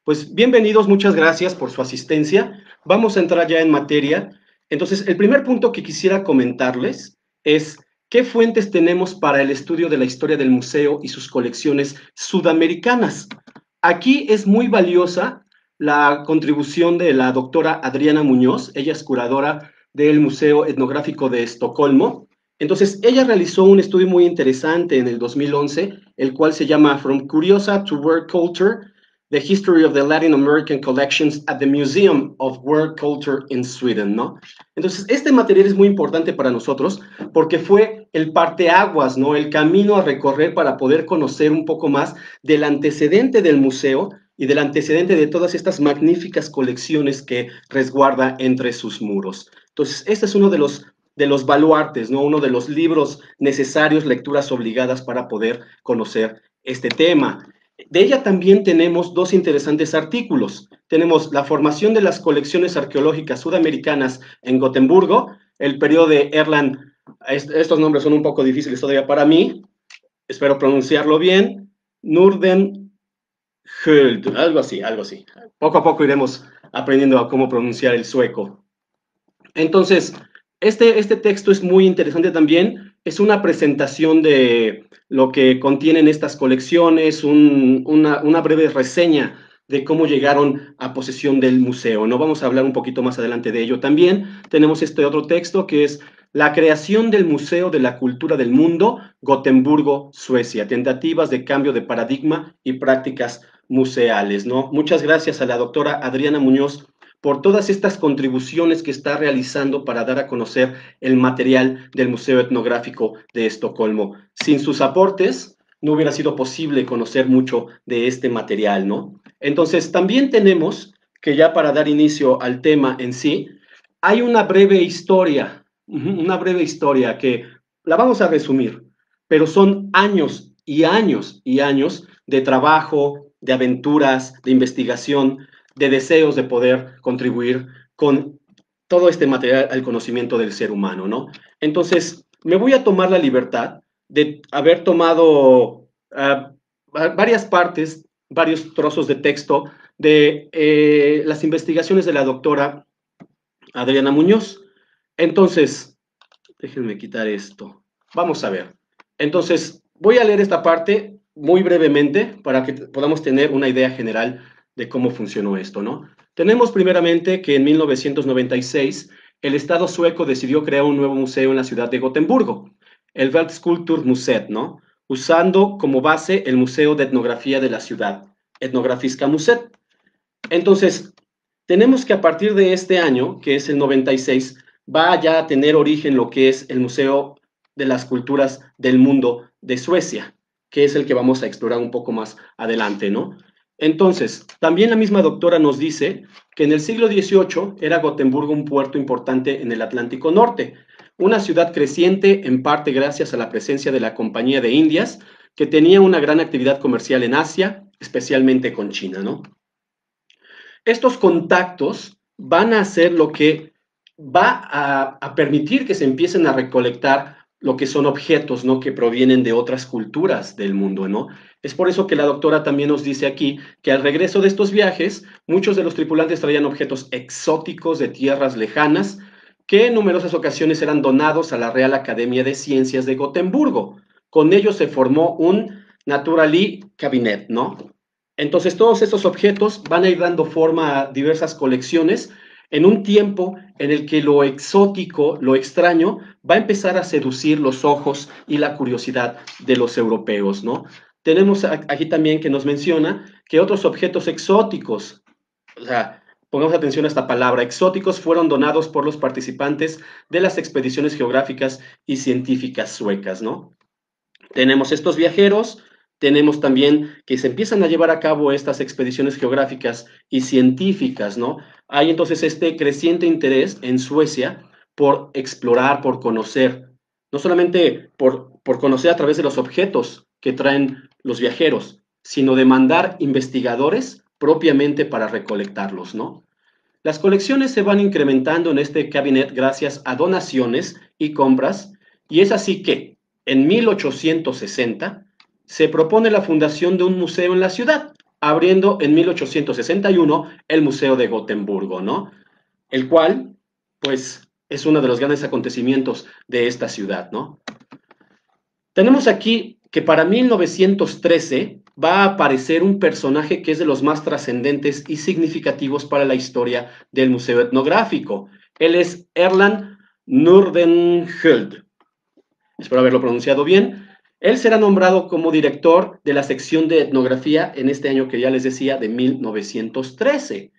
Pues bienvenidos, muchas gracias por su asistencia. Vamos a entrar ya en materia. Entonces, el primer punto que quisiera comentarles es qué fuentes tenemos para el estudio de la historia del museo y sus colecciones sudamericanas. Aquí es muy valiosa la contribución de la doctora Adriana Muñoz. Ella es curadora del Museo Etnográfico de Estocolmo. Entonces, ella realizó un estudio muy interesante en el 2011, el cual se llama From Curiosa to World Culture: The History of the Latin American Collections at the Museum of World Culture in Sweden, ¿no? Entonces, este material es muy importante para nosotros porque fue el parteaguas, ¿no? El camino a recorrer para poder conocer un poco más del antecedente del museo y del antecedente de todas estas magníficas colecciones que resguarda entre sus muros. Entonces, este es uno de los baluartes, ¿no? Uno de los libros necesarios, lecturas obligadas para poder conocer este tema. De ella también tenemos dos interesantes artículos. Tenemos la formación de las colecciones arqueológicas sudamericanas en Gotemburgo, el periodo de Erland. Estos nombres son un poco difíciles todavía para mí, espero pronunciarlo bien. Nordenskjöld, algo así, algo así. Poco a poco iremos aprendiendo a cómo pronunciar el sueco. Entonces, este texto es muy interesante también. Es una presentación de lo que contienen estas colecciones, una breve reseña de cómo llegaron a posesión del museo, ¿no? Vamos a hablar un poquito más adelante de ello también. Tenemos este otro texto que es La creación del Museo de la Cultura del Mundo, Gotemburgo, Suecia, tentativas de cambio de paradigma y prácticas museales, ¿no? Muchas gracias a la doctora Adriana Muñoz por todas estas contribuciones que está realizando para dar a conocer el material del Museo Etnográfico de Estocolmo. Sin sus aportes, no hubiera sido posible conocer mucho de este material, ¿no? Entonces, también tenemos que ya para dar inicio al tema en sí, hay una breve historia que la vamos a resumir, pero son años y años y años de trabajo, de aventuras, de investigación, de deseos de poder contribuir con todo este material al conocimiento del ser humano, ¿no? Entonces, me voy a tomar la libertad de haber tomado varias partes, varios trozos de texto de las investigaciones de la doctora Adriana Muñoz. Entonces, déjenme quitar esto. Vamos a ver. Entonces, voy a leer esta parte muy brevemente para que podamos tener una idea general de cómo funcionó esto, ¿no? Tenemos primeramente que en 1996 el Estado sueco decidió crear un nuevo museo en la ciudad de Gotemburgo, el Weltskulturmuseet, ¿no? Usando como base el Museo de Etnografía de la ciudad, Etnografiska Museet. Entonces, tenemos que a partir de este año, que es el 96, va ya a tener origen lo que es el Museo de las Culturas del Mundo de Suecia, que es el que vamos a explorar un poco más adelante, ¿no? Entonces, también la misma doctora nos dice que en el siglo XVIII era Gotemburgo un puerto importante en el Atlántico Norte, una ciudad creciente en parte gracias a la presencia de la Compañía de Indias, que tenía una gran actividad comercial en Asia, especialmente con China, ¿no? Estos contactos van a hacer lo que va a permitir que se empiecen a recolectar lo que son objetos, ¿no? Que provienen de otras culturas del mundo, ¿no? Es por eso que la doctora también nos dice aquí que al regreso de estos viajes, muchos de los tripulantes traían objetos exóticos de tierras lejanas que en numerosas ocasiones eran donados a la Real Academia de Ciencias de Gotemburgo. Con ello se formó un Naturali Cabinet, ¿no? Entonces, todos estos objetos van a ir dando forma a diversas colecciones en un tiempo en el que lo exótico, lo extraño, va a empezar a seducir los ojos y la curiosidad de los europeos, ¿no? Tenemos aquí también que nos menciona que otros objetos exóticos, o sea, pongamos atención a esta palabra, exóticos, fueron donados por los participantes de las expediciones geográficas y científicas suecas, ¿no? Tenemos estos viajeros, tenemos también que se empiezan a llevar a cabo estas expediciones geográficas y científicas, ¿no? Hay entonces este creciente interés en Suecia por explorar, por conocer, no solamente por conocer a través de los objetos que traen los viajeros, sino de mandar investigadores propiamente para recolectarlos, ¿no? Las colecciones se van incrementando en este cabinet gracias a donaciones y compras, y es así que en 1860 se propone la fundación de un museo en la ciudad, abriendo en 1861 el Museo de Gotemburgo, ¿no? El cual, pues, es uno de los grandes acontecimientos de esta ciudad, ¿no? Tenemos aquí que para 1913 va a aparecer un personaje que es de los más trascendentes y significativos para la historia del Museo Etnográfico. Él es Erland Nordenskiöld. Espero haberlo pronunciado bien. Él será nombrado como director de la sección de etnografía en este año que ya les decía, de 1913.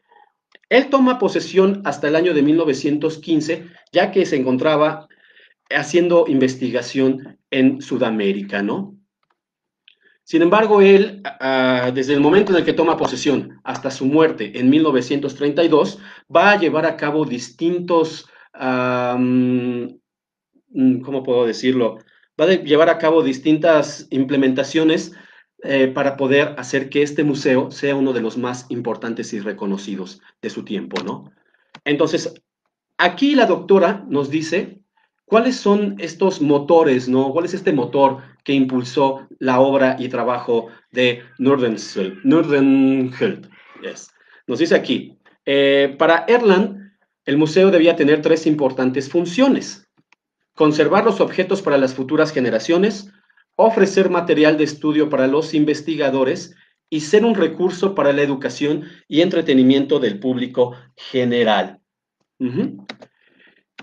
Él toma posesión hasta el año de 1915, ya que se encontraba haciendo investigación en Sudamérica, ¿no? Sin embargo, él, desde el momento en el que toma posesión hasta su muerte en 1932, va a llevar a cabo distintos, ¿cómo puedo decirlo? Va a llevar a cabo distintas implementaciones para poder hacer que este museo sea uno de los más importantes y reconocidos de su tiempo, ¿no? Entonces, aquí la doctora nos dice cuáles son estos motores, ¿no? ¿Cuál es este motor que impulsó la obra y trabajo de Nordenskiöld? Yes. Nos dice aquí, para Erland, el museo debía tener tres importantes funciones: conservar los objetos para las futuras generaciones, ofrecer material de estudio para los investigadores y ser un recurso para la educación y entretenimiento del público general.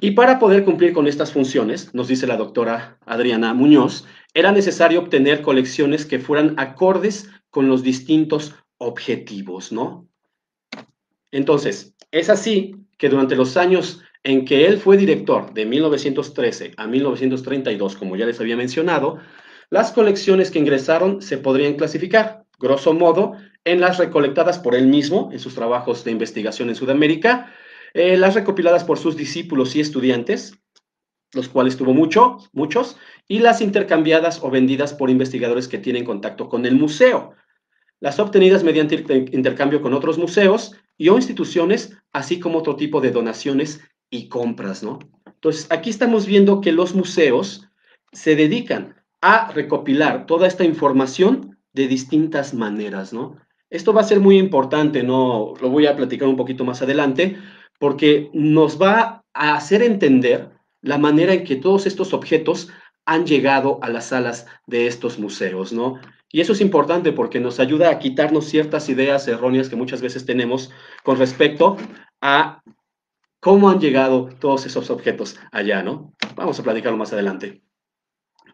Y para poder cumplir con estas funciones, nos dice la doctora Adriana Muñoz, era necesario obtener colecciones que fueran acordes con los distintos objetivos, ¿no? Entonces, es así que durante los años en que él fue director, de 1913 a 1932, como ya les había mencionado, las colecciones que ingresaron se podrían clasificar, grosso modo, en las recolectadas por él mismo en sus trabajos de investigación en Sudamérica, las recopiladas por sus discípulos y estudiantes, los cuales tuvo muchos, y las intercambiadas o vendidas por investigadores que tienen contacto con el museo, las obtenidas mediante intercambio con otros museos y o instituciones, así como otro tipo de donaciones y compras, ¿no? Entonces, aquí estamos viendo que los museos se dedican a recopilar toda esta información de distintas maneras, ¿no? Esto va a ser muy importante, ¿no? Lo voy a platicar un poquito más adelante, porque nos va a hacer entender la manera en que todos estos objetos han llegado a las salas de estos museos, ¿no? Y eso es importante porque nos ayuda a quitarnos ciertas ideas erróneas que muchas veces tenemos con respecto a cómo han llegado todos esos objetos allá, ¿no? Vamos a platicarlo más adelante.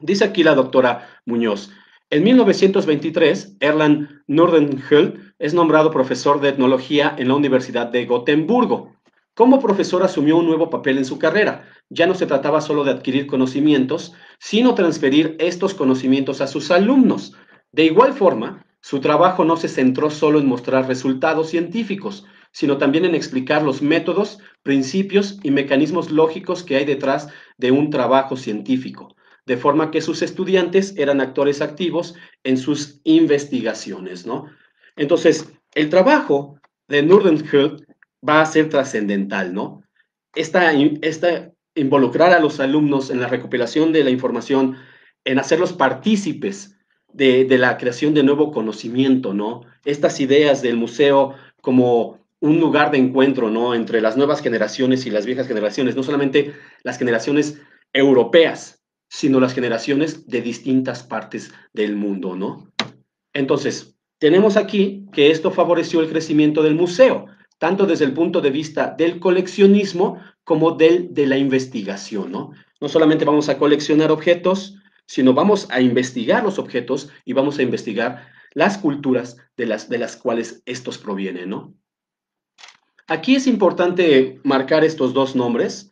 Dice aquí la doctora Muñoz, en 1923, Erland Nordenskiöld es nombrado profesor de etnología en la Universidad de Gotemburgo. Como profesor asumió un nuevo papel en su carrera. Ya no se trataba solo de adquirir conocimientos, sino transferir estos conocimientos a sus alumnos. De igual forma, su trabajo no se centró solo en mostrar resultados científicos, sino también en explicar los métodos, principios y mecanismos lógicos que hay detrás de un trabajo científico, de forma que sus estudiantes eran actores activos en sus investigaciones, ¿no? Entonces, el trabajo de Nordenskiöld va a ser trascendental, ¿no? Esta involucrar a los alumnos en la recopilación de la información, en hacerlos partícipes de la creación de nuevo conocimiento, ¿no? Estas ideas del museo como un lugar de encuentro, ¿no? Entre las nuevas generaciones y las viejas generaciones, no solamente las generaciones europeas, sino las generaciones de distintas partes del mundo, ¿no? Entonces, tenemos aquí que esto favoreció el crecimiento del museo, tanto desde el punto de vista del coleccionismo como de la investigación, ¿no? No solamente vamos a coleccionar objetos, sino vamos a investigar los objetos y vamos a investigar las culturas de las cuales estos provienen, ¿no? Aquí es importante marcar estos dos nombres,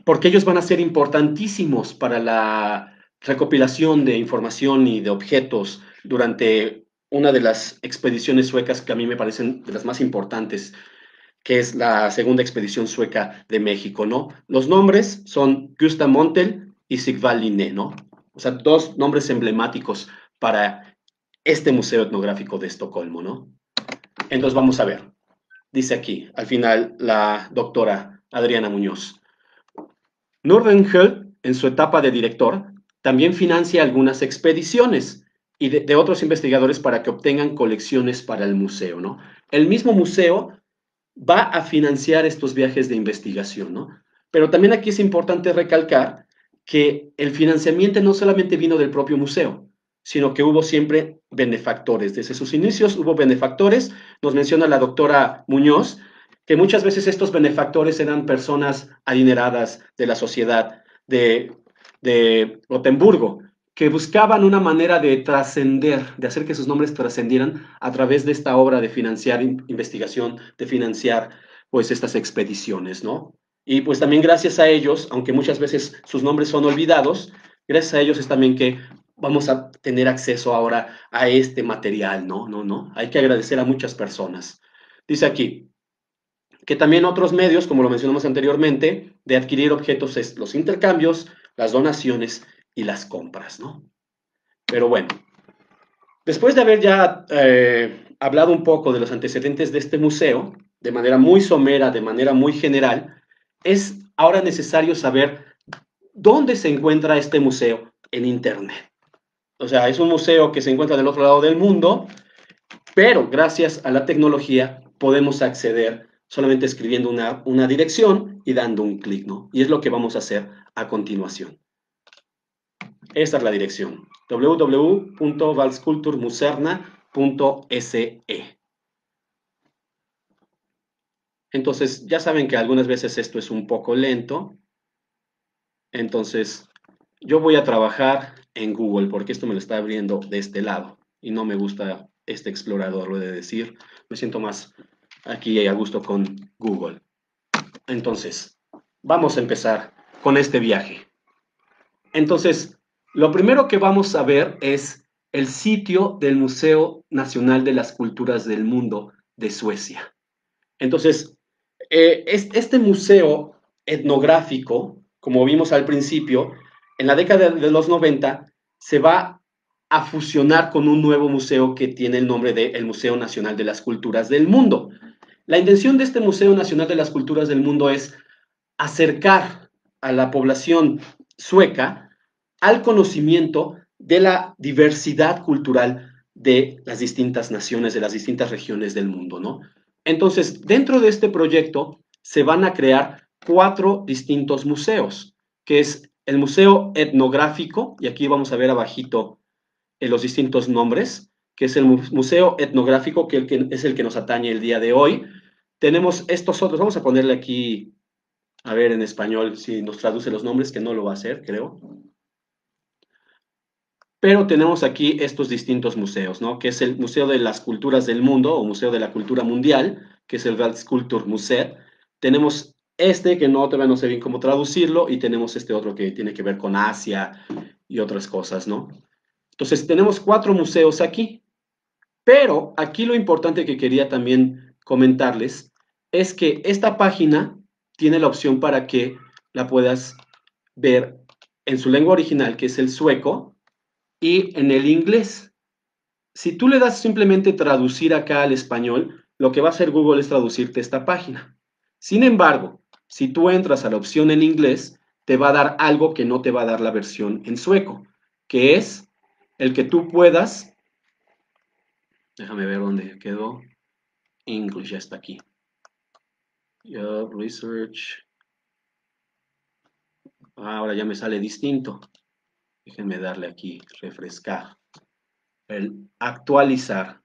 porque ellos van a ser importantísimos para la recopilación de información y de objetos durante una de las expediciones suecas que a mí me parecen de las más importantes, que es la segunda expedición sueca de México, ¿no? Los nombres son Gustav Montel y Sigvald Linné, ¿no? O sea, dos nombres emblemáticos para este Museo Etnográfico de Estocolmo, ¿no? Entonces vamos a ver. Dice aquí, al final, la doctora Adriana Muñoz. Nordenskiöld, en su etapa de director, también financia algunas expediciones y de otros investigadores para que obtengan colecciones para el museo, ¿no? El mismo museo va a financiar estos viajes de investigación, ¿no? Pero también aquí es importante recalcar que el financiamiento no solamente vino del propio museo, sino que hubo siempre benefactores. Desde sus inicios hubo benefactores, nos menciona la doctora Muñoz, que muchas veces estos benefactores eran personas adineradas de la sociedad de Gotemburgo, que buscaban una manera de trascender, de hacer que sus nombres trascendieran a través de esta obra de financiar investigación, de financiar pues estas expediciones, ¿no? Y pues también gracias a ellos, aunque muchas veces sus nombres son olvidados, gracias a ellos es también que vamos a tener acceso ahora a este material, ¿no? No. Hay que agradecer a muchas personas. Dice aquí que también otros medios, como lo mencionamos anteriormente, de adquirir objetos es los intercambios, las donaciones y las compras, ¿no? Pero bueno, después de haber ya hablado un poco de los antecedentes de este museo, de manera muy somera, de manera muy general, es ahora necesario saber dónde se encuentra este museo en Internet. O sea, es un museo que se encuentra del otro lado del mundo, pero gracias a la tecnología podemos acceder solamente escribiendo una dirección y dando un clic, ¿no? Y es lo que vamos a hacer a continuación. Esta es la dirección, www.valsculturmuserna.se. Entonces, ya saben que algunas veces esto es un poco lento. Entonces, yo voy a trabajar en Google porque esto me lo está abriendo de este lado y no me gusta este explorador, lo he de decir. Me siento más aquí a gusto con Google. Entonces, vamos a empezar con este viaje. Entonces, lo primero que vamos a ver es el sitio del Museo Nacional de las Culturas del Mundo de Suecia. Entonces, este museo etnográfico, como vimos al principio, en la década de los 90 se va a fusionar con un nuevo museo que tiene el nombre de el Museo Nacional de las Culturas del Mundo. La intención de este Museo Nacional de las Culturas del Mundo es acercar a la población sueca al conocimiento de la diversidad cultural de las distintas naciones, de las distintas regiones del mundo, ¿no? Entonces, dentro de este proyecto se van a crear 4 distintos museos, que es el Museo Etnográfico, y aquí vamos a ver abajito los distintos nombres, que es el Museo Etnográfico, que es el que nos atañe el día de hoy. Tenemos estos otros, vamos a ponerle aquí, a ver en español si nos traduce los nombres, que no lo va a hacer, creo. Pero tenemos aquí estos distintos museos, ¿no? Que es el Museo de las Culturas del Mundo o Museo de la Cultura Mundial, que es el Weltkulturmuseet. Tenemos este, que no, todavía no sé bien cómo traducirlo, y tenemos este otro que tiene que ver con Asia y otras cosas, ¿no? Entonces, tenemos 4 museos aquí, pero aquí lo importante que quería también comentarles es que esta página tiene la opción para que la puedas ver en su lengua original, que es el sueco, y en el inglés. Si tú le das simplemente traducir acá al español, lo que va a hacer Google es traducirte esta página. Sin embargo, si tú entras a la opción en inglés, te va a dar algo que no te va a dar la versión en sueco, que es el que tú puedas, déjame ver dónde quedó, English ya está aquí. Research. Ahora ya me sale distinto. Déjenme darle aquí, refrescar. El actualizar.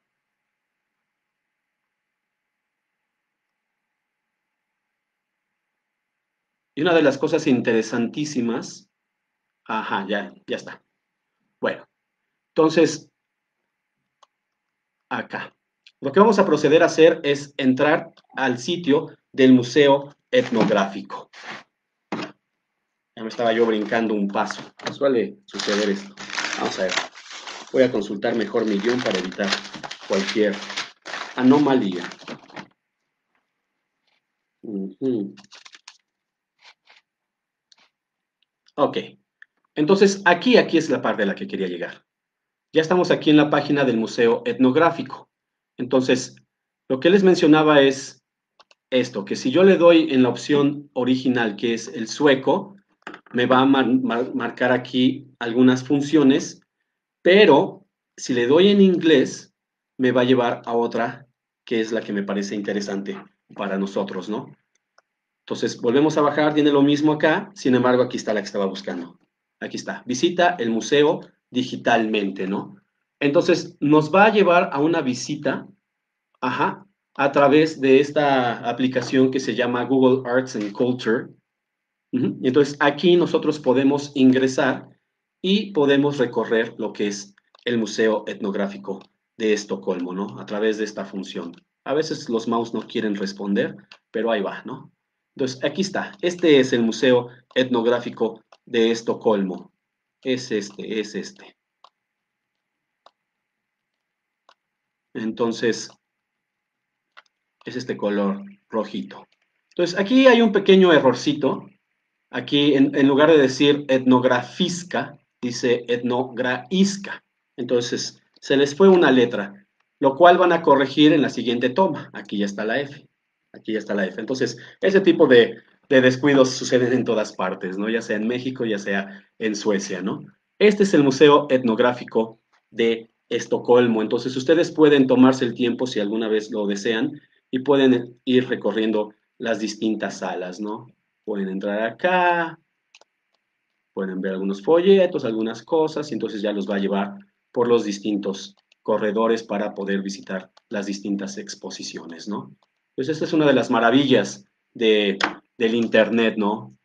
Y una de las cosas interesantísimas, ajá, ya está. Bueno, entonces, acá. Lo que vamos a proceder a hacer es entrar al sitio del Museo Etnográfico. Ya me estaba yo brincando un paso. Suele suceder esto. Vamos a ver. Voy a consultar mejor mi guión para evitar cualquier anomalía. Ok. Entonces, aquí es la parte a la que quería llegar. Ya estamos aquí en la página del Museo Etnográfico. Entonces, lo que les mencionaba es esto, que si yo le doy en la opción original, que es el sueco, me va a marcar aquí algunas funciones, pero si le doy en inglés, me va a llevar a otra que es la que me parece interesante para nosotros, ¿no? Entonces, volvemos a bajar, tiene lo mismo acá, sin embargo, aquí está la que estaba buscando. Aquí está, visita el museo digitalmente, ¿no? Entonces, nos va a llevar a una visita, ajá, a través de esta aplicación que se llama Google Arts and Culture. Entonces, aquí nosotros podemos ingresar y podemos recorrer lo que es el Museo Etnográfico de Estocolmo, ¿no? A través de esta función. A veces los mouse no quieren responder, pero ahí va, ¿no? Entonces, aquí está. Este es el Museo Etnográfico de Estocolmo. Es este, es este. Entonces, es este color rojito. Entonces, aquí hay un pequeño errorcito. Aquí, en lugar de decir etnografisca, dice etnograisca. Entonces, se les fue una letra, lo cual van a corregir en la siguiente toma. Aquí ya está la F. Aquí ya está la F. Entonces, ese tipo de descuidos suceden en todas partes, ¿no? Ya sea en México, ya sea en Suecia, ¿no? Este es el Museo Etnográfico de Estocolmo. Entonces, ustedes pueden tomarse el tiempo si alguna vez lo desean y pueden ir recorriendo las distintas salas, ¿no? Pueden entrar acá, pueden ver algunos folletos, algunas cosas, y entonces ya los va a llevar por los distintos corredores para poder visitar las distintas exposiciones, ¿no? Entonces, esta es una de las maravillas del Internet, ¿no?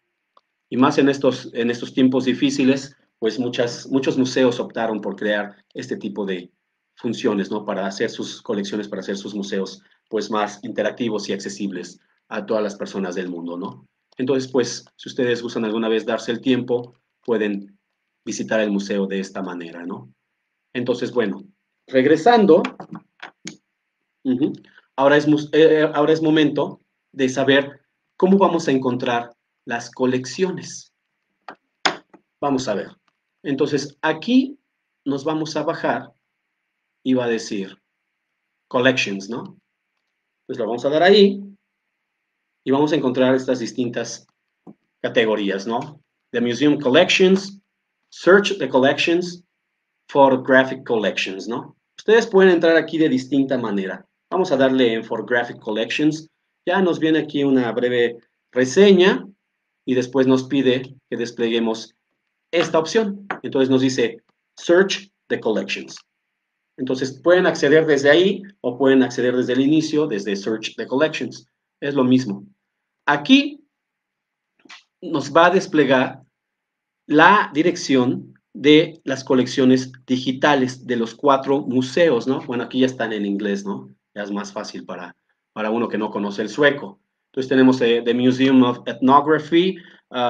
Y más en estos tiempos difíciles, pues muchos museos optaron por crear este tipo de funciones, ¿no? Para hacer sus colecciones, para hacer sus museos, pues más interactivos y accesibles a todas las personas del mundo, ¿no? Entonces, pues, si ustedes gustan alguna vez darse el tiempo, pueden visitar el museo de esta manera, ¿no? Entonces, bueno, regresando, uh-huh, ahora es momento de saber cómo vamos a encontrar las colecciones. Vamos a ver. Entonces, aquí nos vamos a bajar y va a decir collections, ¿no? Pues lo vamos a dar ahí y vamos a encontrar estas distintas categorías, ¿no? The Museum Collections, Search the Collections, Photographic Collections, ¿no? Ustedes pueden entrar aquí de distinta manera. Vamos a darle en Photographic Collections. Ya nos viene aquí una breve reseña y después nos pide que despleguemos esta opción. Entonces nos dice Search the Collections. Entonces pueden acceder desde ahí o pueden acceder desde el inicio, desde Search the Collections. Es lo mismo. Aquí nos va a desplegar la dirección de las colecciones digitales de los 4 museos, ¿no? Bueno, aquí ya están en inglés, ¿no? Ya es más fácil para uno que no conoce el sueco. Entonces tenemos the Museum of Ethnography,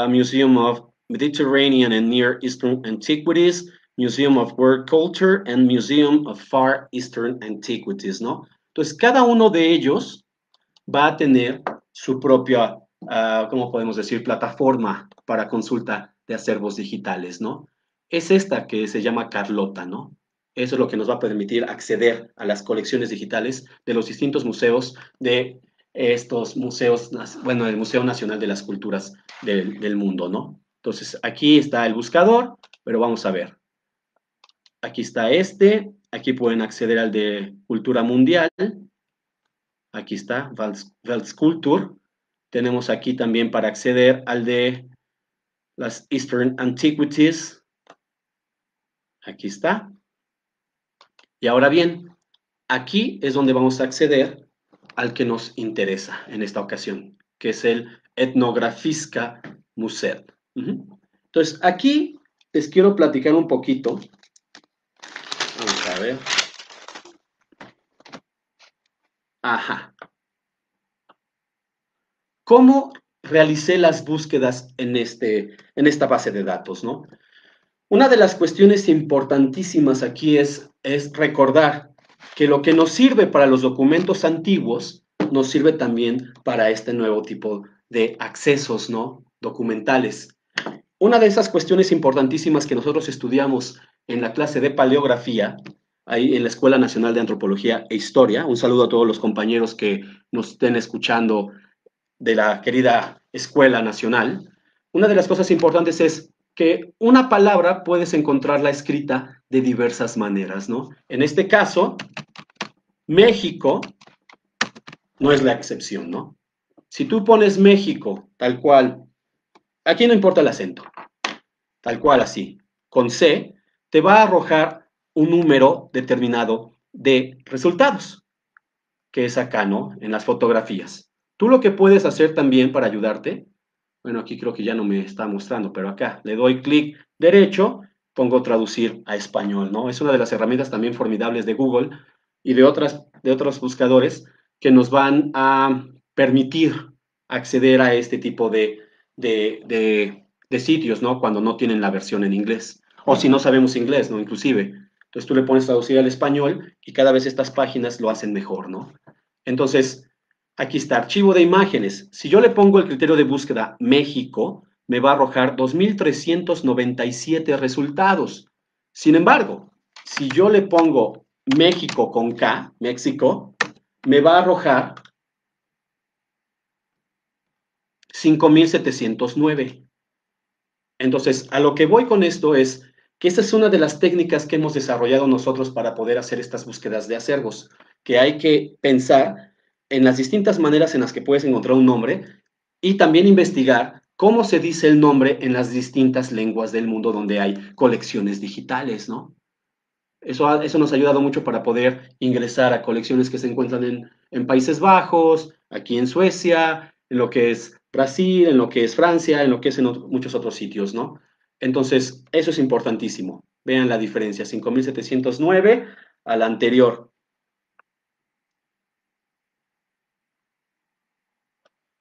Museum of Mediterranean and Near Eastern Antiquities, Museum of World Culture and Museum of Far Eastern Antiquities, ¿no? Entonces cada uno de ellos va a tener su propia, ¿cómo podemos decir?, plataforma para consulta de acervos digitales, ¿no? Es esta que se llama Carlota, ¿no? Eso es lo que nos va a permitir acceder a las colecciones digitales de los distintos museos de estos museos, bueno, el Museo Nacional de las Culturas del mundo, ¿no? Entonces, aquí está el buscador, pero vamos a ver. Aquí está este, aquí pueden acceder al de Cultura Mundial, aquí está, Weltkultur. Tenemos aquí también para acceder al de las Eastern Antiquities. Aquí está. Y ahora bien, aquí es donde vamos a acceder al que nos interesa en esta ocasión, que es el Etnografiska Museet. Entonces, aquí les quiero platicar un poquito. Vamos a ver. Ajá. ¿Cómo realicé las búsquedas en esta base de datos, no? Una de las cuestiones importantísimas aquí es recordar que lo que nos sirve para los documentos antiguos nos sirve también para este nuevo tipo de accesos, ¿no? Documentales. Una de esas cuestiones importantísimas que nosotros estudiamos en la clase de paleografía, ahí en la Escuela Nacional de Antropología e Historia, un saludo a todos los compañeros que nos estén escuchando de la querida Escuela Nacional, una de las cosas importantes es que una palabra puedes encontrarla escrita de diversas maneras, ¿no? En este caso, México no es la excepción, ¿no? Si tú pones México tal cual, aquí no importa el acento, tal cual así, con C, te va a arrojar un número determinado de resultados, que es acá, ¿no? En las fotografías. Tú lo que puedes hacer también para ayudarte, bueno, aquí creo que ya no me está mostrando, pero acá le doy clic derecho, pongo traducir a español, ¿no? Es una de las herramientas también formidables de Google y de otros buscadores que nos van a permitir acceder a este tipo de sitios, ¿no? Cuando no tienen la versión en inglés. O si no sabemos inglés, ¿no? Inclusive. Entonces tú le pones traducir al español y cada vez estas páginas lo hacen mejor, ¿no? Entonces, aquí está, archivo de imágenes. Si yo le pongo el criterio de búsqueda México, me va a arrojar 2.397 resultados. Sin embargo, si yo le pongo México con K, México, me va a arrojar 5.709. Entonces, a lo que voy con esto es que esta es una de las técnicas que hemos desarrollado nosotros para poder hacer estas búsquedas de acervos, que hay que pensar en las distintas maneras en las que puedes encontrar un nombre y también investigar cómo se dice el nombre en las distintas lenguas del mundo donde hay colecciones digitales, ¿no? Eso nos ha ayudado mucho para poder ingresar a colecciones que se encuentran en Países Bajos, aquí en Suecia, en lo que es Brasil, en lo que es Francia, en lo que es en muchos otros sitios, ¿no? Entonces, eso es importantísimo. Vean la diferencia, 5.709 a la anterior.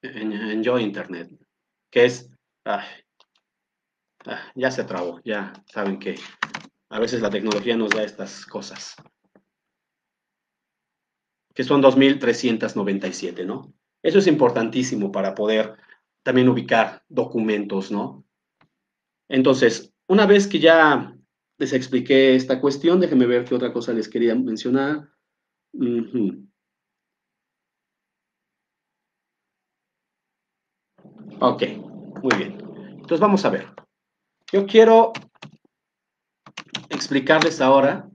Enjoy Internet, que es, ay, ya se trabó, ya saben que a veces la tecnología nos da estas cosas, que son 2.397, ¿no? Eso es importantísimo para poder también ubicar documentos, ¿no? Entonces, una vez que ya les expliqué esta cuestión, déjenme ver qué otra cosa les quería mencionar. Uh -huh. Ok, muy bien. Entonces vamos a ver. Yo quiero explicarles ahora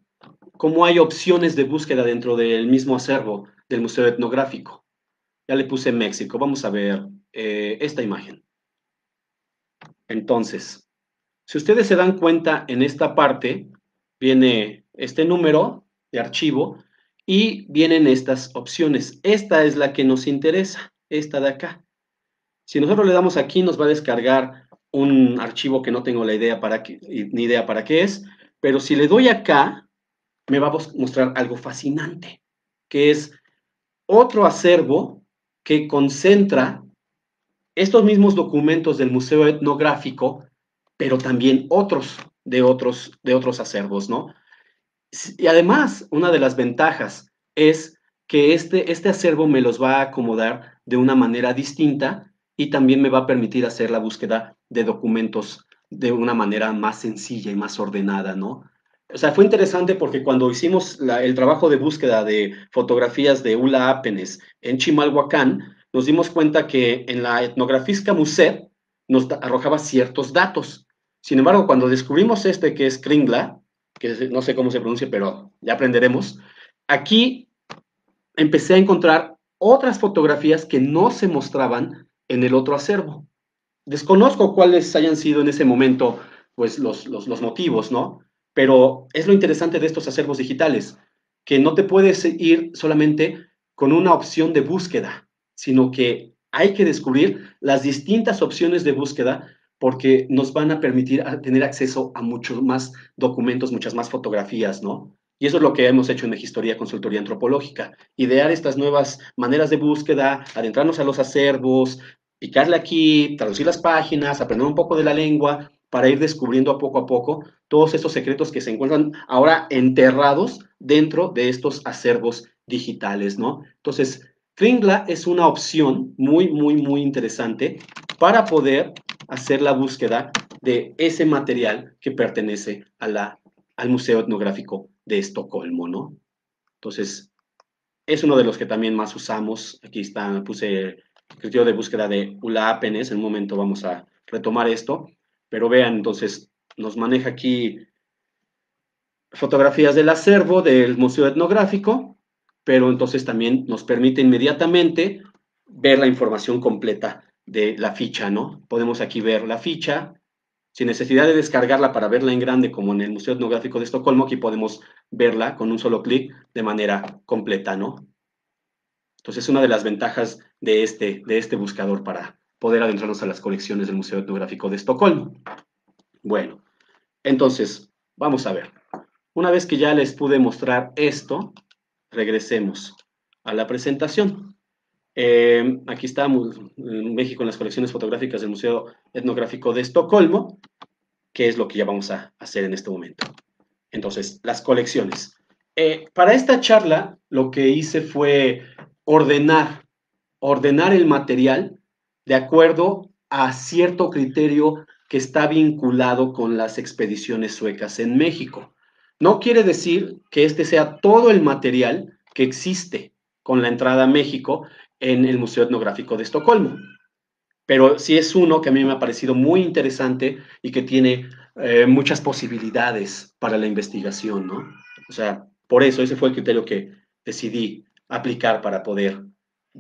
cómo hay opciones de búsqueda dentro del mismo acervo del Museo Etnográfico. Ya le puse México. Vamos a ver esta imagen. Entonces, si ustedes se dan cuenta, en esta parte viene este número de archivo y vienen estas opciones. Esta es la que nos interesa, esta de acá. Si nosotros le damos aquí, nos va a descargar un archivo que no tengo la idea para qué, ni idea para qué es, pero si le doy acá, me va a mostrar algo fascinante, que es otro acervo que concentra estos mismos documentos del Museo Etnográfico, pero también de otros acervos, ¿no? Y además, una de las ventajas es que este acervo me los va a acomodar de una manera distinta y también me va a permitir hacer la búsqueda de documentos de una manera más sencilla y más ordenada, ¿no? O sea, fue interesante porque cuando hicimos el trabajo de búsqueda de fotografías de Ula Apenes en Chimalhuacán, nos dimos cuenta que en la Etnografisca Muset nos arrojaba ciertos datos. Sin embargo, cuando descubrimos este que es Kringla, que no sé cómo se pronuncia, pero ya aprenderemos, aquí empecé a encontrar otras fotografías que no se mostraban en el otro acervo. Desconozco cuáles hayan sido en ese momento pues los motivos, ¿no? Pero es lo interesante de estos acervos digitales, que no te puedes ir solamente con una opción de búsqueda, sino que hay que descubrir las distintas opciones de búsqueda porque nos van a permitir tener acceso a muchos más documentos, muchas más fotografías, ¿no? Y eso es lo que hemos hecho en Megistoría Consultoría Antropológica, idear estas nuevas maneras de búsqueda, adentrarnos a los acervos, picarle aquí, traducir las páginas, aprender un poco de la lengua para ir descubriendo a poco todos estos secretos que se encuentran ahora enterrados dentro de estos acervos digitales, ¿no? Entonces, Kringla es una opción muy interesante para poder hacer la búsqueda de ese material que pertenece al Museo Etnográfico de Estocolmo, ¿no? Entonces, es uno de los que también más usamos. Aquí está, puse el criterio de búsqueda de Ula Apenes. En un momento vamos a retomar esto. Pero vean, entonces, nos maneja aquí fotografías del acervo del Museo Etnográfico, pero entonces también nos permite inmediatamente ver la información completa de la ficha, ¿no? Podemos aquí ver la ficha, sin necesidad de descargarla para verla en grande como en el Museo Etnográfico de Estocolmo, aquí podemos verla con un solo clic de manera completa, ¿no? Entonces, es una de las ventajas de este buscador para poder adentrarnos a las colecciones del Museo Etnográfico de Estocolmo. Bueno, entonces, vamos a ver. Una vez que ya les pude mostrar esto, regresemos a la presentación. Aquí estamos en México en las colecciones fotográficas del Museo Etnográfico de Estocolmo, que es lo que ya vamos a hacer en este momento. Entonces, las colecciones. Para esta charla, lo que hice fue ordenar, ordenar el material de acuerdo a cierto criterio que está vinculado con las expediciones suecas en México. No quiere decir que este sea todo el material que existe con la entrada a México en el Museo Etnográfico de Estocolmo, pero sí es uno que a mí me ha parecido muy interesante y que tiene muchas posibilidades para la investigación, ¿no? O sea, por eso ese fue el criterio que decidí aplicar para poder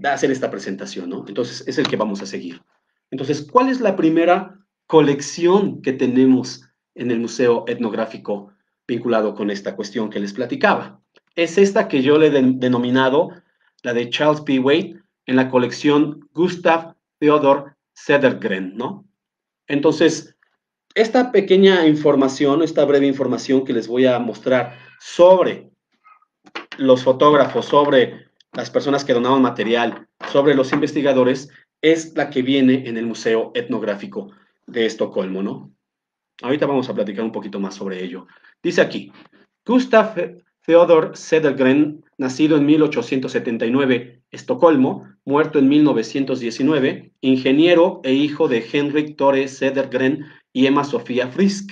hacer esta presentación, ¿no? Entonces, es el que vamos a seguir. Entonces, ¿cuál es la primera colección que tenemos en el Museo Etnográfico vinculado con esta cuestión que les platicaba? Es esta que yo le he denominado la de Charles P. Wade en la colección Gustav Theodor Cedergren, ¿no? Entonces, esta pequeña información, esta breve información que les voy a mostrar sobre los fotógrafos, sobre las personas que donaban material, sobre los investigadores, es la que viene en el Museo Etnográfico de Estocolmo, ¿no? Ahorita vamos a platicar un poquito más sobre ello. Dice aquí, Gustav Theodor Cedergren, nacido en 1879, Estocolmo, muerto en 1919, ingeniero e hijo de Henrik Tore Cedergren y Emma Sofía Frisk.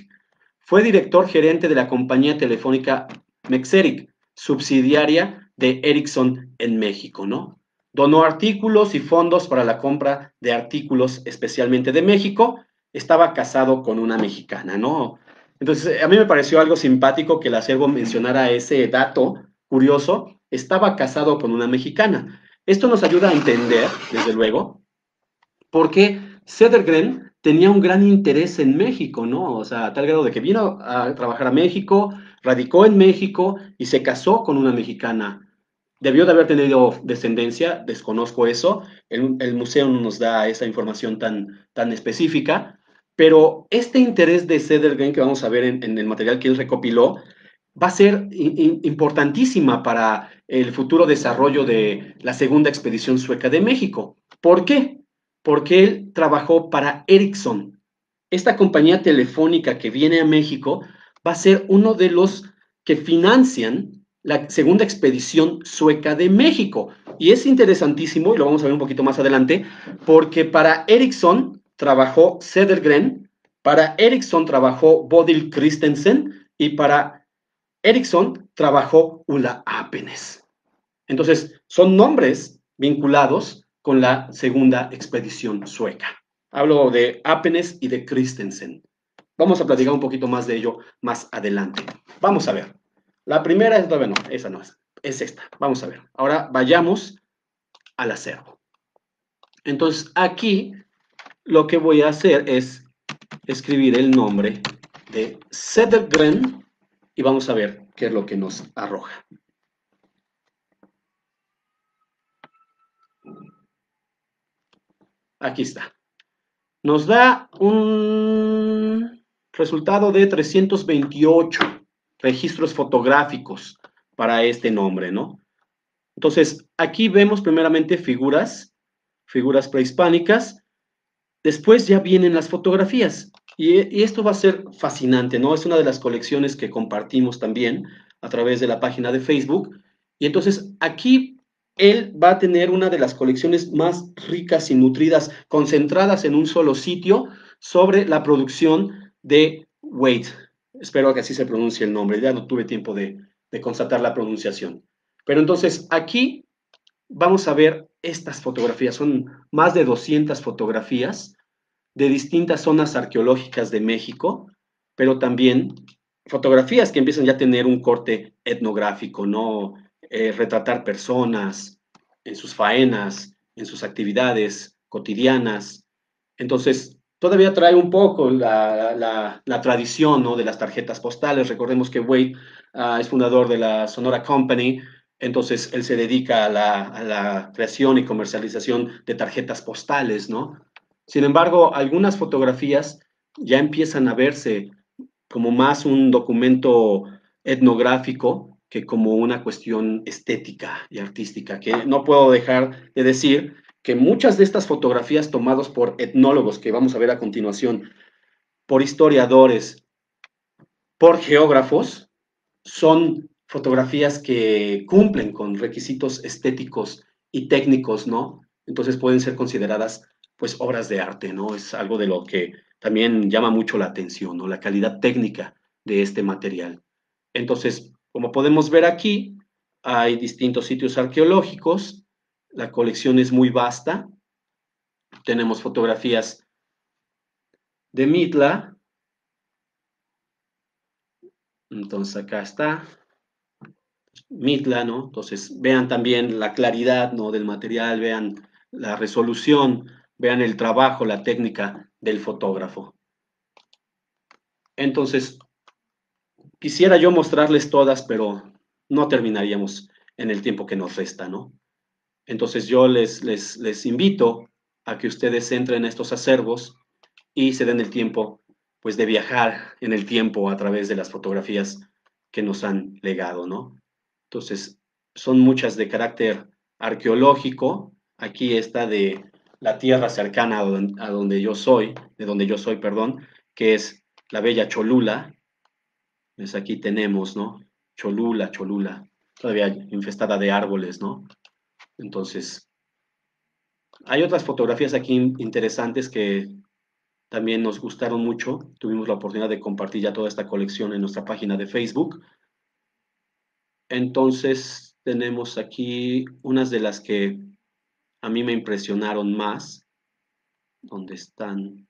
Fue director gerente de la compañía telefónica Mexeric, subsidiaria de Ericsson en México, ¿no? Donó artículos y fondos para la compra de artículos, especialmente de México. Estaba casado con una mexicana, ¿no? Entonces, a mí me pareció algo simpático que el acervo mencionara ese dato curioso. Estaba casado con una mexicana. Esto nos ayuda a entender, desde luego, por qué Cedergren tenía un gran interés en México, ¿no? O sea, a tal grado de que vino a trabajar a México, radicó en México y se casó con una mexicana. Debió de haber tenido descendencia, desconozco eso, el museo no nos da esa información tan específica, pero este interés de Cedergren que vamos a ver en el material que él recopiló va a ser importantísima para el futuro desarrollo de la segunda expedición sueca de México. ¿Por qué? Porque él trabajó para Ericsson. Esta compañía telefónica que viene a México va a ser uno de los que financian la segunda expedición sueca de México. Y es interesantísimo, y lo vamos a ver un poquito más adelante, porque para Ericsson trabajó Cedergren, para Ericsson trabajó Bodil Christensen y para Ericsson trabajó Ulla Apenes. Entonces, son nombres vinculados con la segunda expedición sueca. Hablo de Apenes y de Christensen. Vamos a platicar un poquito más de ello más adelante. Vamos a ver. La primera es, bueno, esa no es, es esta. Vamos a ver. Ahora vayamos al acervo. Entonces, aquí lo que voy a hacer es escribir el nombre de Cedergren y vamos a ver qué es lo que nos arroja. Aquí está. Nos da un resultado de 328 registros fotográficos para este nombre, ¿no? Entonces, aquí vemos primeramente figuras prehispánicas, después ya vienen las fotografías, y esto va a ser fascinante, ¿no? Es una de las colecciones que compartimos también a través de la página de Facebook, y entonces aquí él va a tener una de las colecciones más ricas y nutridas, concentradas en un solo sitio, sobre la producción de Wade. Espero que así se pronuncie el nombre, ya no tuve tiempo de constatar la pronunciación. Pero entonces aquí vamos a ver estas fotografías, son más de 200 fotografías de distintas zonas arqueológicas de México, pero también fotografías que empiezan ya a tener un corte etnográfico, ¿no? Retratar personas en sus faenas, en sus actividades cotidianas. Entonces, todavía trae un poco la tradición, ¿no? De las tarjetas postales. Recordemos que Wade es fundador de la Sonora Company, entonces él se dedica a la creación y comercialización de tarjetas postales, ¿no? Sin embargo, algunas fotografías ya empiezan a verse como más un documento etnográfico que como una cuestión estética y artística, que no puedo dejar de decir que muchas de estas fotografías tomadas por etnólogos, que vamos a ver a continuación, por historiadores, por geógrafos, son fotografías que cumplen con requisitos estéticos y técnicos, ¿no? Entonces pueden ser consideradas pues obras de arte, ¿no? Es algo de lo que también llama mucho la atención, ¿no? La calidad técnica de este material. Entonces, como podemos ver aquí, hay distintos sitios arqueológicos, la colección es muy vasta, tenemos fotografías de Mitla, entonces acá está, Mitla, ¿no? Entonces, vean también la claridad, ¿no? Del material, vean la resolución, vean el trabajo, la técnica del fotógrafo. Entonces, quisiera yo mostrarles todas, pero no terminaríamos en el tiempo que nos resta, ¿no? Entonces, yo les invito a que ustedes entren a estos acervos y se den el tiempo, pues, de viajar en el tiempo a través de las fotografías que nos han legado, ¿no? Entonces, son muchas de carácter arqueológico. Aquí está de la tierra cercana a donde yo soy, de donde yo soy, perdón, que es la bella Cholula. Pues aquí tenemos, ¿no? Cholula, Cholula, todavía infestada de árboles, ¿no? Entonces, hay otras fotografías aquí interesantes que también nos gustaron mucho. Tuvimos la oportunidad de compartir ya toda esta colección en nuestra página de Facebook. Entonces, tenemos aquí unas de las que a mí me impresionaron más, donde están,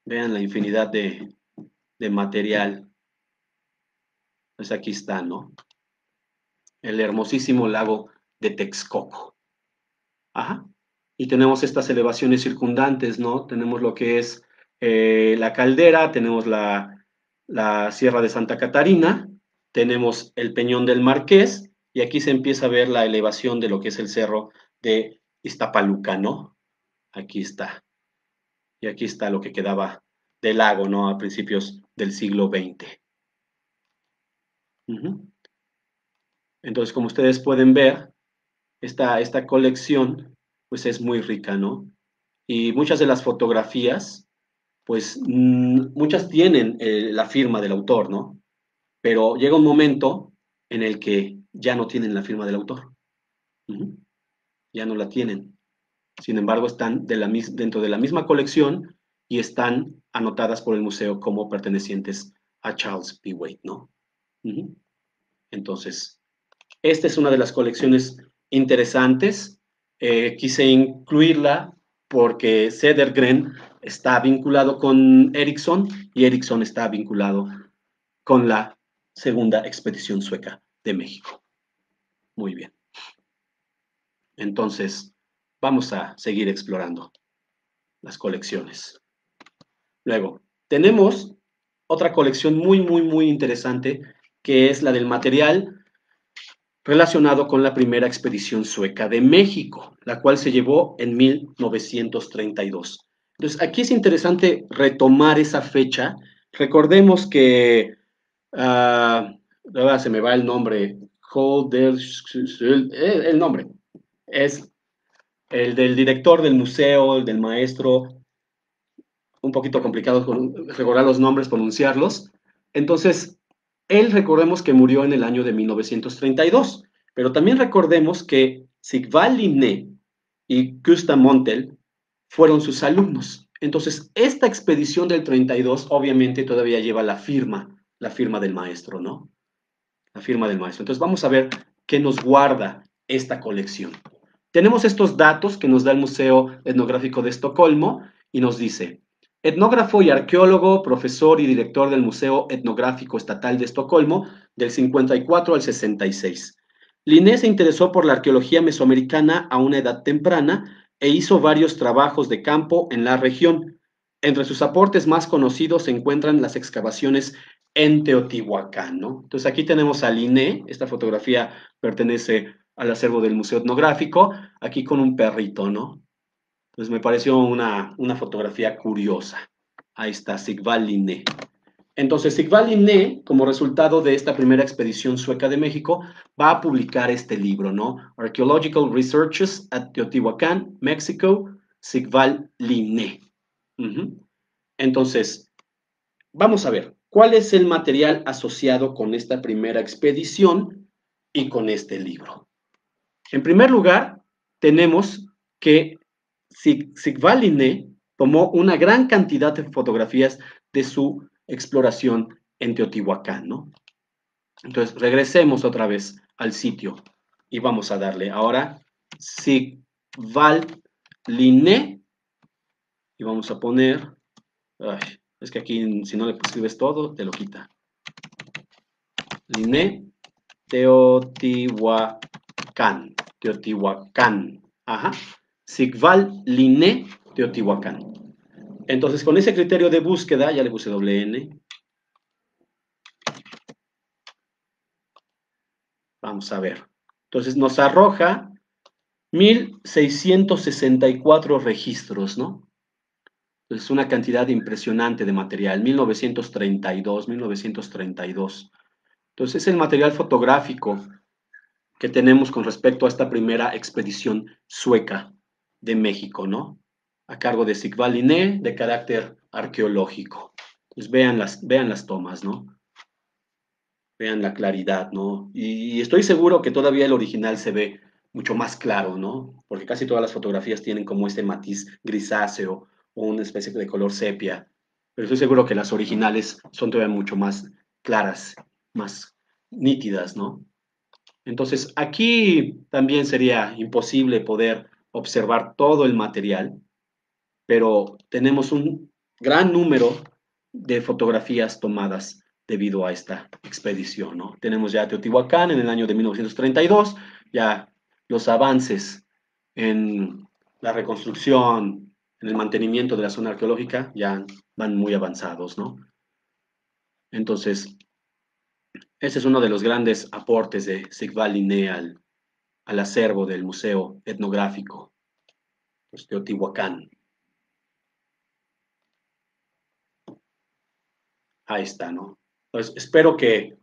vean la infinidad de material, pues aquí está, ¿no? El hermosísimo lago de Texcoco. Ajá. Y tenemos estas elevaciones circundantes, ¿no? Tenemos lo que es la caldera, tenemos la Sierra de Santa Catarina, tenemos el Peñón del Marqués, y aquí se empieza a ver la elevación de lo que es el cerro de Iztapaluca, ¿no? Aquí está. Y aquí está lo que quedaba del lago, ¿no? A principios del siglo XX. Entonces, como ustedes pueden ver, esta colección, pues es muy rica, ¿no? Y muchas de las fotografías, pues muchas tienen la firma del autor, ¿no? Pero llega un momento en el que ya no tienen la firma del autor. Ya no la tienen. Sin embargo, están dentro de la misma colección y están anotadas por el museo como pertenecientes a Charles P. Wade, ¿no? Entonces, esta es una de las colecciones interesantes. Quise incluirla porque Cedergren está vinculado con Ericsson y Ericsson está vinculado con la segunda expedición sueca de México. Muy bien. Entonces, vamos a seguir explorando las colecciones. Luego, tenemos otra colección muy interesante, que es la del material relacionado con la primera expedición sueca de México, la cual se llevó en 1932. Entonces, aquí es interesante retomar esa fecha. Recordemos que, ahora se me va el nombre, el nombre, es el del director del museo, el del maestro, un poquito complicado recordar los nombres, pronunciarlos. Entonces, él recordemos que murió en el año de 1932, pero también recordemos que Sigvald Linné y Gustav Montel fueron sus alumnos. Entonces, esta expedición del 32 obviamente todavía lleva la firma del maestro, ¿no? La firma del maestro. Entonces, vamos a ver qué nos guarda esta colección. Tenemos estos datos que nos da el Museo Etnográfico de Estocolmo y nos dice, etnógrafo y arqueólogo, profesor y director del Museo Etnográfico Estatal de Estocolmo del 54 al 66. Linné se interesó por la arqueología mesoamericana a una edad temprana e hizo varios trabajos de campo en la región. Entre sus aportes más conocidos se encuentran las excavaciones en Teotihuacán, ¿no? Entonces aquí tenemos a Linné, esta fotografía pertenece al acervo del Museo Etnográfico, aquí con un perrito, ¿no? Entonces me pareció una fotografía curiosa. Ahí está, Sigvald Linné. Entonces, Sigvald Linné, como resultado de esta primera expedición sueca de México, va a publicar este libro, ¿no? Archaeological Researches at Teotihuacán, México, Sigvald Linné. Entonces, vamos a ver, ¿cuál es el material asociado con esta primera expedición y con este libro? En primer lugar, tenemos que Sigvald Linné tomó una gran cantidad de fotografías de su exploración en Teotihuacán, ¿no? Entonces, regresemos otra vez al sitio y vamos a darle ahora Sigvald Linné y vamos a poner, ay, es que aquí si no le escribes todo, te lo quita. Linné, Teotihuacán, Teotihuacán, ajá. Sigvald Linné, Teotihuacán. Entonces, con ese criterio de búsqueda, ya le puse doble N. Vamos a ver. Entonces, nos arroja 1664 registros, ¿no? Entonces, una cantidad impresionante de material, 1932, 1932. Entonces, es el material fotográfico que tenemos con respecto a esta primera expedición sueca de México, ¿no? A cargo de Sigvald Linné, de carácter arqueológico. Pues vean las tomas, ¿no? Vean la claridad, ¿no? Y estoy seguro que todavía el original se ve mucho más claro, ¿no? Porque casi todas las fotografías tienen como este matiz grisáceo o una especie de color sepia. Pero estoy seguro que las originales son todavía mucho más claras, más nítidas, ¿no? Entonces, aquí también sería imposible poder observar todo el material, pero tenemos un gran número de fotografías tomadas debido a esta expedición, ¿no? Tenemos ya Teotihuacán en el año de 1932, ya los avances en la reconstrucción, en el mantenimiento de la zona arqueológica ya van muy avanzados, ¿no? Entonces, ese es uno de los grandes aportes de Sigvald Linné al acervo del Museo Etnográfico, pues, Teotihuacán. Ahí está, ¿no? Pues espero que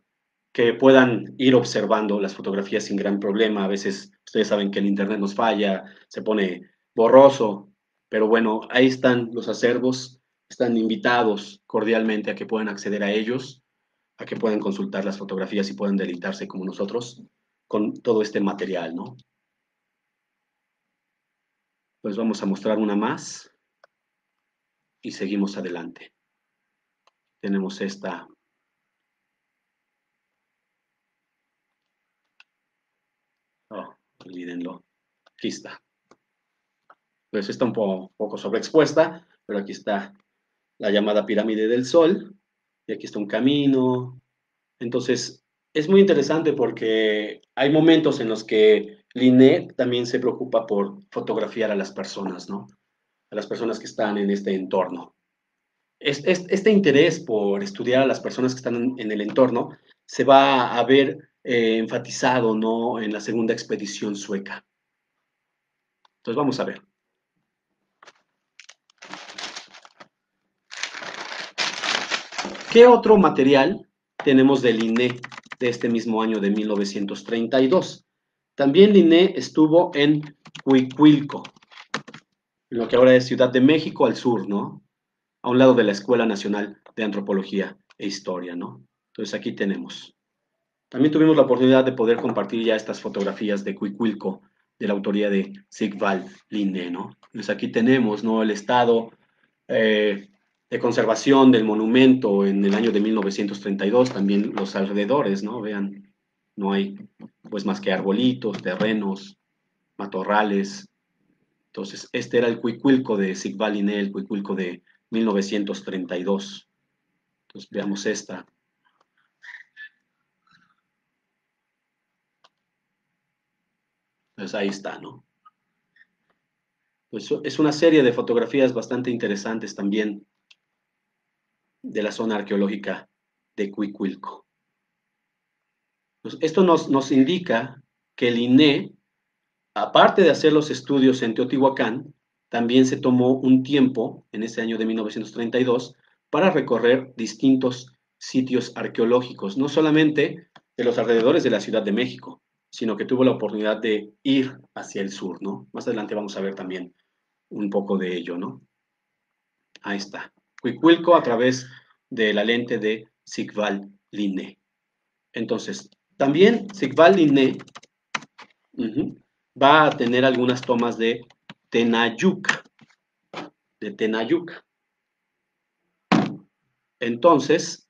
puedan ir observando las fotografías sin gran problema. A veces ustedes saben que el internet nos falla, se pone borroso, pero bueno, ahí están los acervos, están invitados cordialmente a que puedan acceder a ellos, a que puedan consultar las fotografías y puedan deleitarse como nosotros con todo este material, ¿no? Pues vamos a mostrar una más y seguimos adelante. Tenemos esta. Oh, olvídenlo. Aquí está. Pues está un poco sobreexpuesta, pero aquí está la llamada pirámide del Sol, y aquí está un camino. Entonces, es muy interesante porque hay momentos en los que Linné también se preocupa por fotografiar a las personas, ¿no? A las personas que están en este entorno. Este interés por estudiar a las personas que están en el entorno se va a ver enfatizado, ¿no? En la segunda expedición sueca. Entonces, vamos a ver. ¿Qué otro material tenemos de Linné de este mismo año de 1932? También Linné estuvo en Huicuilco, en lo que ahora es Ciudad de México al sur, ¿no? A un lado de la Escuela Nacional de Antropología e Historia, ¿no? Entonces aquí tenemos. También tuvimos la oportunidad de poder compartir ya estas fotografías de Huicuilco, de la autoría de Sigvald Linné, ¿no? Entonces aquí tenemos, ¿no? El estado de conservación del monumento en el año de 1932, también los alrededores, ¿no? Vean, no hay pues más que arbolitos, terrenos, matorrales. Entonces, este era el Cuicuilco de Sigvald Linné, el Cuicuilco de 1932. Entonces, veamos esta. Pues ahí está, ¿no? Pues es una serie de fotografías bastante interesantes también de la zona arqueológica de Cuicuilco. Pues esto nos indica que el INE, aparte de hacer los estudios en Teotihuacán, también se tomó un tiempo, en ese año de 1932, para recorrer distintos sitios arqueológicos, no solamente de los alrededores de la Ciudad de México, sino que tuvo la oportunidad de ir hacia el sur, ¿no? Más adelante vamos a ver también un poco de ello, ¿no? Ahí está. Cuicuilco a través de la lente de Sigvald Linné. Entonces, también Sigvald Linné va a tener algunas tomas de Tenayuca, de Tenayuca. Entonces,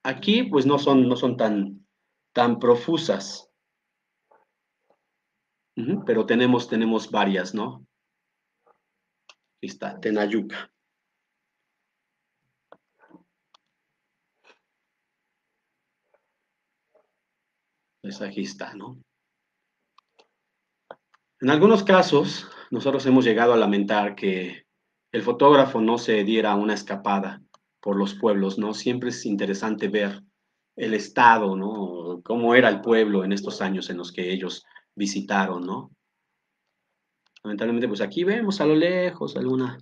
aquí pues no son tan profusas, pero tenemos varias, ¿no? Aquí está, Tenayuca. Pues aquí está, ¿no? En algunos casos, nosotros hemos llegado a lamentar que el fotógrafo no se diera una escapada por los pueblos, ¿no? Siempre es interesante ver el estado, ¿no? Cómo era el pueblo en estos años en los que ellos visitaron, ¿no? Lamentablemente, pues aquí vemos a lo lejos alguna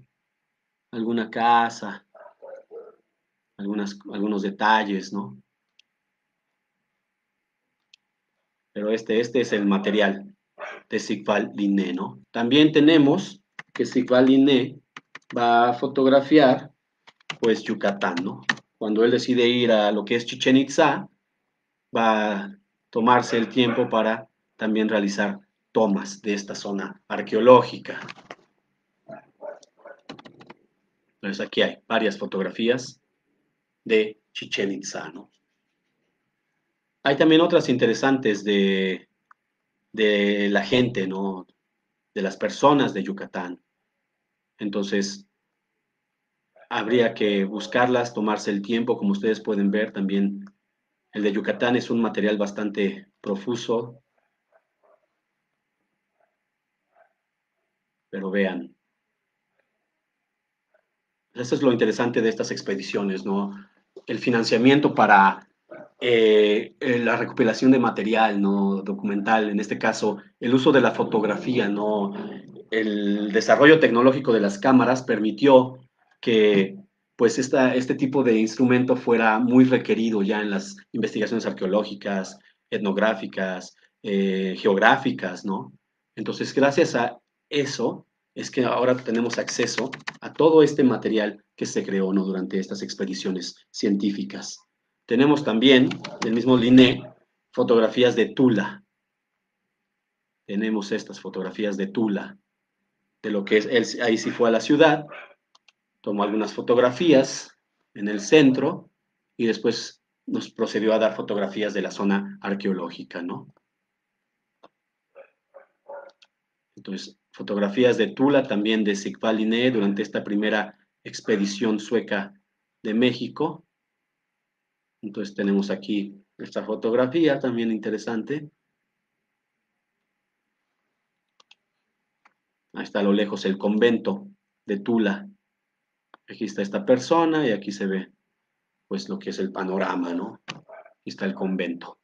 casa, algunos detalles, ¿no? Pero este es el material de Sigvald Linné, ¿no? También tenemos que Sigvald Linné va a fotografiar, pues, Yucatán, ¿no? Cuando él decide ir a lo que es Chichén Itzá, va a tomarse el tiempo para también realizar tomas de esta zona arqueológica. Entonces aquí hay varias fotografías de Chichén Itzá, ¿no? Hay también otras interesantes de la gente, ¿no? De las personas de Yucatán. Entonces, habría que buscarlas, tomarse el tiempo, como ustedes pueden ver también. El de Yucatán es un material bastante profuso, pero vean, eso es lo interesante de estas expediciones, ¿no? El financiamiento para la recopilación de material, ¿no? Documental, en este caso, el uso de la fotografía, ¿no? El desarrollo tecnológico de las cámaras permitió que pues este tipo de instrumento fuera muy requerido ya en las investigaciones arqueológicas, etnográficas, geográficas, ¿no? Entonces, gracias a eso es que ahora tenemos acceso a todo este material que se creó, ¿no? Durante estas expediciones científicas. Tenemos también, del mismo Linné, fotografías de Tula. Tenemos estas fotografías de Tula, de lo que es, él ahí sí fue a la ciudad, tomó algunas fotografías en el centro y después nos procedió a dar fotografías de la zona arqueológica, ¿no? Entonces, fotografías de Tula, también de Sigvald Linné durante esta primera expedición sueca de México. Entonces tenemos aquí esta fotografía también interesante. Ahí está a lo lejos el convento de Tula. Aquí está esta persona y aquí se ve pues lo que es el panorama, ¿no? Aquí está el convento.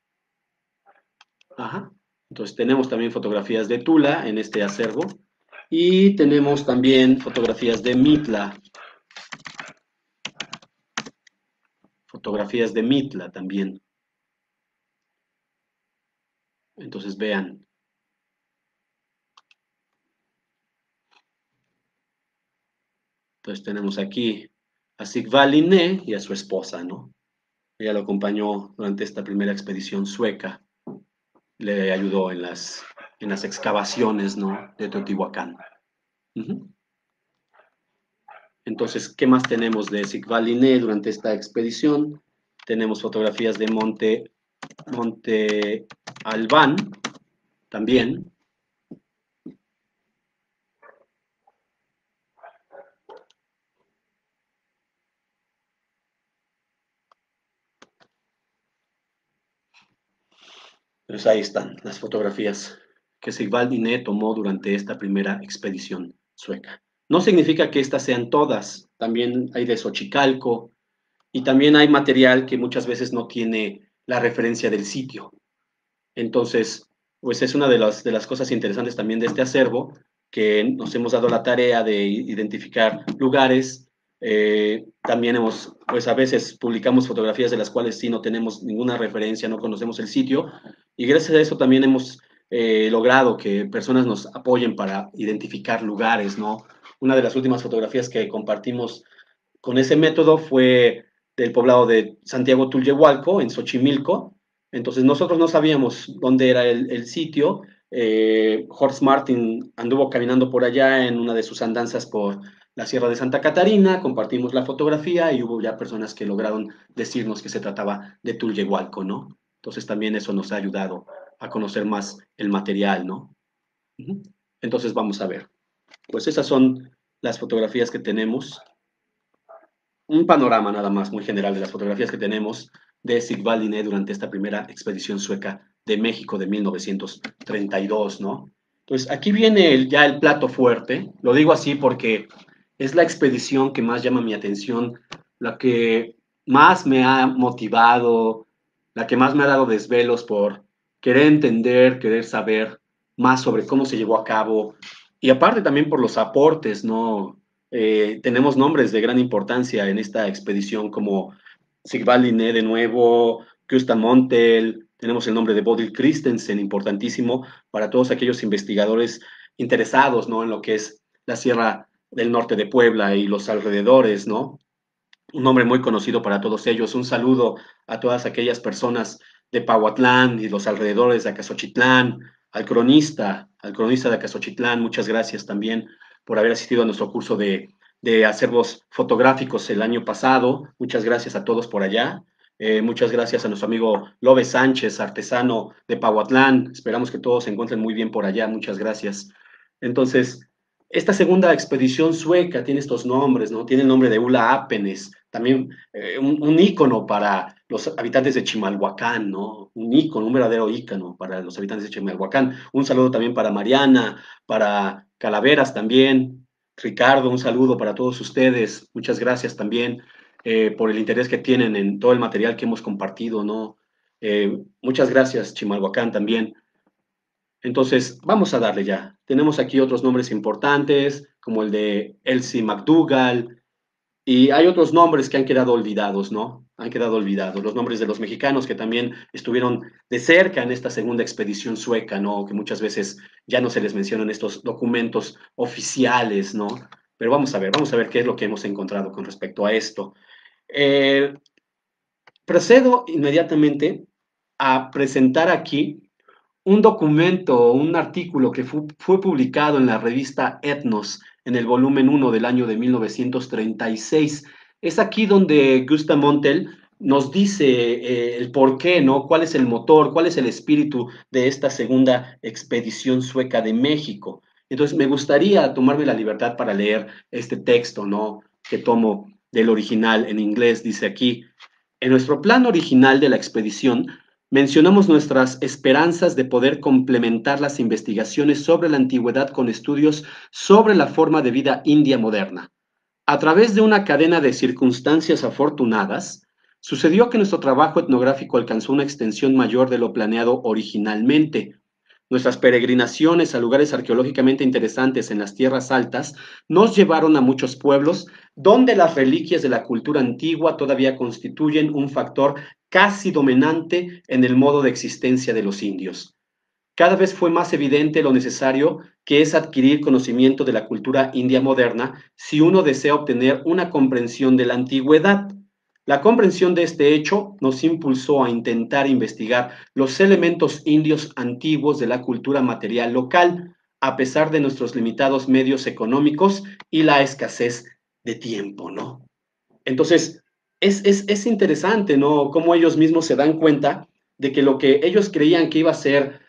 Ajá. Entonces tenemos también fotografías de Tula en este acervo y tenemos también fotografías de Mitla. Fotografías de Mitla también. Entonces vean. Entonces tenemos aquí a Sigvald Linné y a su esposa, ¿no? Ella lo acompañó durante esta primera expedición sueca. Le ayudó en las excavaciones, ¿no? De Teotihuacán. Entonces, ¿qué más tenemos de Sigvald Linné durante esta expedición? Tenemos fotografías de Monte Albán, también. Pues ahí están las fotografías que Sigvald Diné tomó durante esta primera expedición sueca. No significa que estas sean todas, también hay de Xochicalco y también hay material que muchas veces no tiene la referencia del sitio. Entonces, pues es una de las cosas interesantes también de este acervo, que nos hemos dado la tarea de identificar lugares. También pues a veces publicamos fotografías de las cuales sí no tenemos ninguna referencia, no conocemos el sitio, y gracias a eso también hemos logrado que personas nos apoyen para identificar lugares, ¿no? Una de las últimas fotografías que compartimos con ese método fue del poblado de Santiago Tulyehualco, en Xochimilco. Entonces nosotros no sabíamos dónde era el sitio. Horst Martin anduvo caminando por allá en una de sus andanzas por la Sierra de Santa Catarina, compartimos la fotografía y hubo ya personas que lograron decirnos que se trataba de Tulyehualco, ¿no? Entonces también eso nos ha ayudado a conocer más el material, ¿no? Entonces vamos a ver. Pues esas son las fotografías que tenemos, un panorama nada más muy general de las fotografías que tenemos de Sigvald Diné durante esta primera expedición sueca de México de 1932, ¿no? Entonces, aquí viene ya el plato fuerte, lo digo así porque es la expedición que más llama mi atención, la que más me ha motivado, la que más me ha dado desvelos por querer entender, querer saber más sobre cómo se llevó a cabo, y aparte también por los aportes, ¿no? Tenemos nombres de gran importancia en esta expedición como Sigvald Linné de nuevo, Gustav Montel, tenemos el nombre de Bodil Christensen, importantísimo para todos aquellos investigadores interesados, ¿no? En lo que es la Sierra del Norte de Puebla y los alrededores, ¿no? Un nombre muy conocido para todos ellos. Un saludo a todas aquellas personas de Pahuatlán y los alrededores de Acasochitlán, al cronista de Acasochitlán, muchas gracias también por haber asistido a nuestro curso de acervos fotográficos el año pasado. Muchas gracias a todos por allá. Muchas gracias a nuestro amigo Lobe Sánchez, artesano de Pahuatlán. Esperamos que todos se encuentren muy bien por allá. Muchas gracias. Entonces, esta segunda expedición sueca tiene estos nombres, ¿no? Tiene el nombre de Ula Apenes, también un ícono para los habitantes de Chimalhuacán, ¿no? Un ícono, un verdadero ícono para los habitantes de Chimalhuacán. Un saludo también para Mariana, para Calaveras también. Ricardo, un saludo para todos ustedes. Muchas gracias también por el interés que tienen en todo el material que hemos compartido, ¿no? Muchas gracias, Chimalhuacán también. Entonces, vamos a darle ya. Tenemos aquí otros nombres importantes, como el de Elsie McDougall, y hay otros nombres que han quedado olvidados, ¿no? Han quedado olvidados. Los nombres de los mexicanos que también estuvieron de cerca en esta segunda expedición sueca, ¿no? Que muchas veces ya no se les mencionan estos documentos oficiales, ¿no? Pero vamos a ver qué es lo que hemos encontrado con respecto a esto. Eh, Procedo inmediatamente a presentar aquí un documento, un artículo que fue publicado en la revista Ethnos en el volumen 1 del año de 1936. Es aquí donde Gustav Montel nos dice el por qué, ¿no? ¿Cuál es el motor, cuál es el espíritu de esta segunda expedición sueca de México? Entonces, me gustaría tomarme la libertad para leer este texto, ¿no? Que tomo del original en inglés. Dice aquí, en nuestro plan original de la expedición, mencionamos nuestras esperanzas de poder complementar las investigaciones sobre la antigüedad con estudios sobre la forma de vida india moderna. A través de una cadena de circunstancias afortunadas, sucedió que nuestro trabajo etnográfico alcanzó una extensión mayor de lo planeado originalmente. Nuestras peregrinaciones a lugares arqueológicamente interesantes en las tierras altas nos llevaron a muchos pueblos donde las reliquias de la cultura antigua todavía constituyen un factor casi dominante en el modo de existencia de los indios. Cada vez fue más evidente lo necesario que es adquirir conocimiento de la cultura india moderna si uno desea obtener una comprensión de la antigüedad. La comprensión de este hecho nos impulsó a intentar investigar los elementos indios antiguos de la cultura material local, a pesar de nuestros limitados medios económicos y la escasez de tiempo, ¿no? Entonces, es interesante, ¿no? Cómo ellos mismos se dan cuenta de que lo que ellos creían que iba a ser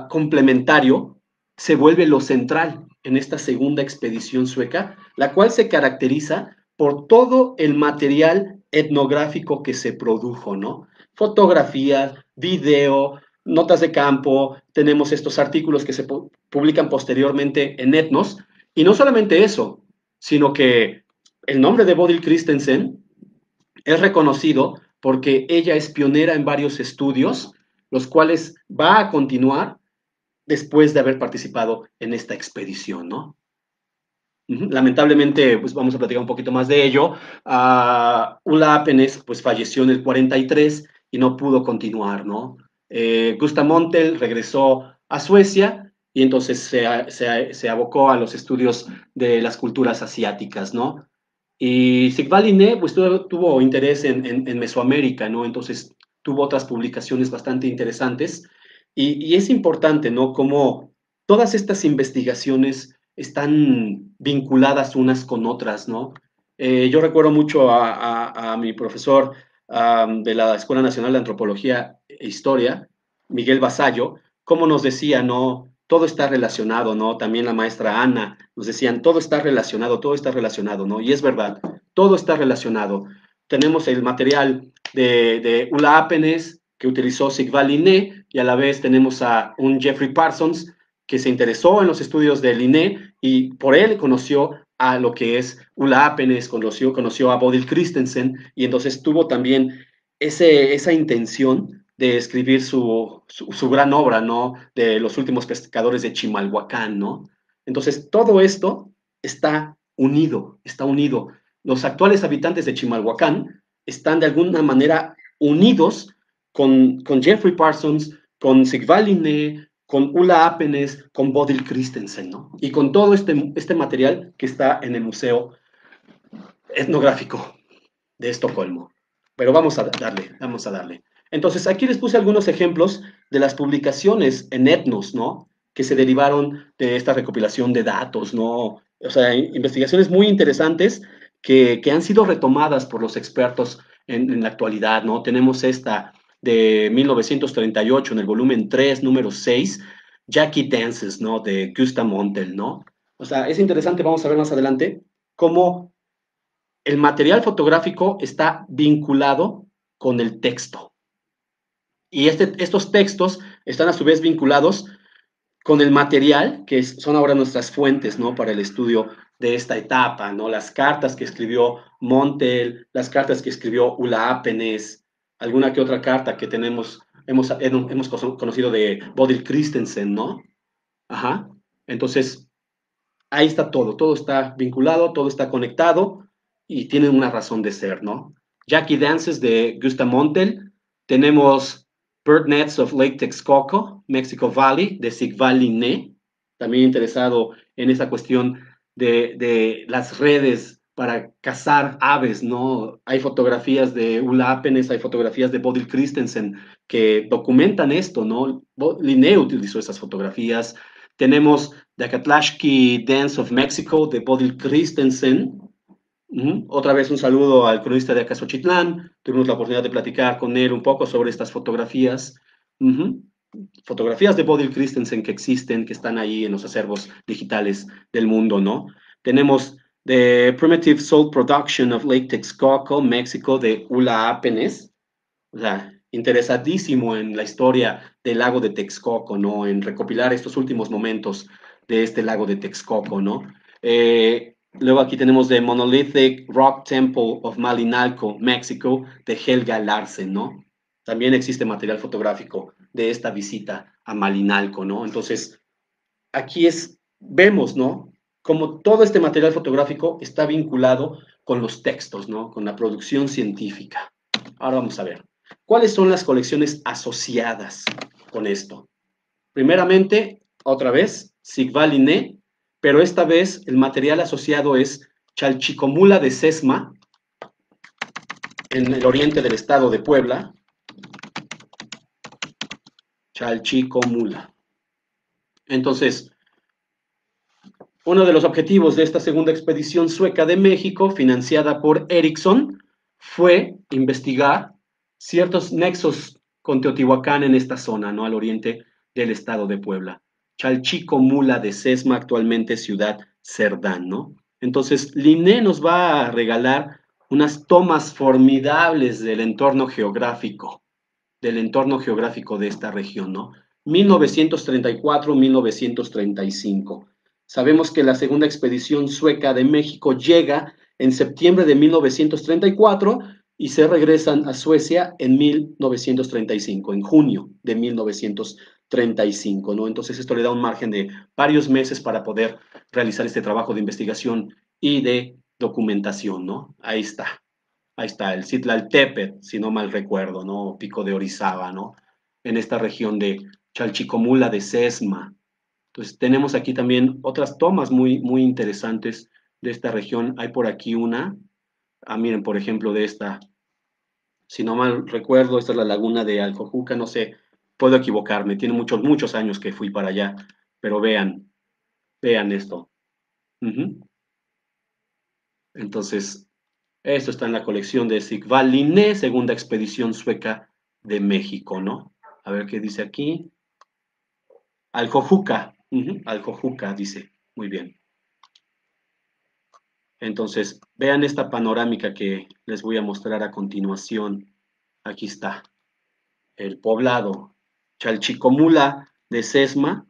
complementario se vuelve lo central en esta segunda expedición sueca, la cual se caracteriza por todo el material etnográfico que se produjo, ¿no? Fotografías, video, notas de campo, tenemos estos artículos que se publican posteriormente en Etnos, y no solamente eso, sino que el nombre de Bodil Christensen es reconocido porque ella es pionera en varios estudios, los cuales va a continuar después de haber participado en esta expedición, ¿no? Lamentablemente, pues vamos a platicar un poquito más de ello. Ulla Apenes, pues falleció en el 43 y no pudo continuar, ¿no? Gustav Montel regresó a Suecia y entonces se abocó a los estudios de las culturas asiáticas, ¿no? Y Sigvald Linné, pues tuvo interés en Mesoamérica, ¿no? Entonces tuvo otras publicaciones bastante interesantes y es importante, ¿no? Como todas estas investigaciones están vinculadas unas con otras, ¿no? Yo recuerdo mucho a mi profesor de la Escuela Nacional de Antropología e Historia, Miguel Basallo, cómo nos decía, ¿no? Todo está relacionado, ¿no? También la maestra Ana nos decían, todo está relacionado, ¿no? Y es verdad, todo está relacionado. Tenemos el material de Ulla Apenes, que utilizó Sigvald Linné, y a la vez tenemos a un Jeffrey Parsons, que se interesó en los estudios de Linné y por él conoció a lo que es Ulla Apenes, conoció a Bodil Christensen y entonces tuvo también esa intención de escribir su gran obra, ¿no? De los últimos pescadores de Chimalhuacán, ¿no? Entonces, todo esto está unido, está unido. Los actuales habitantes de Chimalhuacán están de alguna manera unidos con Jeffrey Parsons, con Sigvald Linné, con Ulla Apenes, con Bodil Christensen, ¿no? Y con todo este material que está en el Museo Etnográfico de Estocolmo. Pero vamos a darle, vamos a darle. Entonces, aquí les puse algunos ejemplos de las publicaciones en Etnos, ¿no? Que se derivaron de esta recopilación de datos, ¿no? O sea, investigaciones muy interesantes que han sido retomadas por los expertos en la actualidad, ¿no? Tenemos esta de 1938 en el volumen 3, número 6, Jackie Dances, ¿no? De Gustav Montel, ¿no? O sea, es interesante, vamos a ver más adelante, cómo el material fotográfico está vinculado con el texto. Y estos textos están a su vez vinculados con el material, que son ahora nuestras fuentes, ¿no? Para el estudio de esta etapa, ¿no? Las cartas que escribió Montel, las cartas que escribió Ulla Apenes, alguna que otra carta que hemos conocido de Bodil Christensen, ¿no? Ajá. Entonces, ahí está todo, todo está vinculado, todo está conectado y tiene una razón de ser, ¿no? Jackie Dances de Gustav Montel, tenemos Bird Nets of Lake Texcoco, Mexico Valley, de Sigvald Linné, también interesado en esa cuestión de las redes para cazar aves, ¿no? Hay fotografías de Ulla Apenes, hay fotografías de Bodil Christensen que documentan esto, ¿no? Linné utilizó esas fotografías. Tenemos The Akatlashki Dance of Mexico de Bodil Christensen. Otra vez un saludo al cronista de Acasochitlán. Tuvimos la oportunidad de platicar con él un poco sobre estas fotografías. Fotografías de Bodil Christensen que existen, que están ahí en los acervos digitales del mundo, ¿no? Tenemos The Primitive Soul Production of Lake Texcoco, México, de Ulla Apenes. O sea, interesadísimo en la historia del lago de Texcoco, ¿no? En recopilar estos últimos momentos de este lago de Texcoco, ¿no? Luego aquí tenemos The Monolithic Rock Temple of Malinalco, México, de Helga Larsen, ¿no? También existe material fotográfico de esta visita a Malinalco, ¿no? Entonces, vemos, ¿no? Como todo este material fotográfico está vinculado con los textos, ¿no? Con la producción científica. Ahora vamos a ver. ¿Cuáles son las colecciones asociadas con esto? Primeramente, otra vez, Sigvald Linné, pero esta vez el material asociado es Chalchicomula de Sesma, en el oriente del estado de Puebla. Chalchicomula. Entonces, uno de los objetivos de esta segunda expedición sueca de México, financiada por Ericsson, fue investigar ciertos nexos con Teotihuacán en esta zona, ¿no? Al oriente del estado de Puebla. Chalchicomula de Sesma, actualmente ciudad Cerdán, ¿no? Entonces, Linné nos va a regalar unas tomas formidables del entorno geográfico del entorno geográfico de esta región, ¿no? 1934-1935. Sabemos que la segunda expedición sueca de México llega en septiembre de 1934 y se regresan a Suecia en 1935, en junio de 1935, ¿no? Entonces esto le da un margen de varios meses para poder realizar este trabajo de investigación y de documentación, ¿no? Ahí está, el Citlaltépetl, si no mal recuerdo, ¿no? Pico de Orizaba, ¿no? En esta región de Chalchicomula de Sesma. Entonces tenemos aquí también otras tomas muy interesantes de esta región. Hay por aquí una, miren, por ejemplo, de esta, si no mal recuerdo, esta es la laguna de Alcojuca, no sé, puedo equivocarme, tiene muchos años que fui para allá, pero vean esto. Uh-huh. Entonces, esto está en la colección de Sigvald Linné, segunda expedición sueca de México, ¿no? A ver qué dice aquí. Alcojuca, Alcojuca dice, muy bien. Entonces, vean esta panorámica que les voy a mostrar a continuación. Aquí está, el poblado Chalchicomula de Sesma,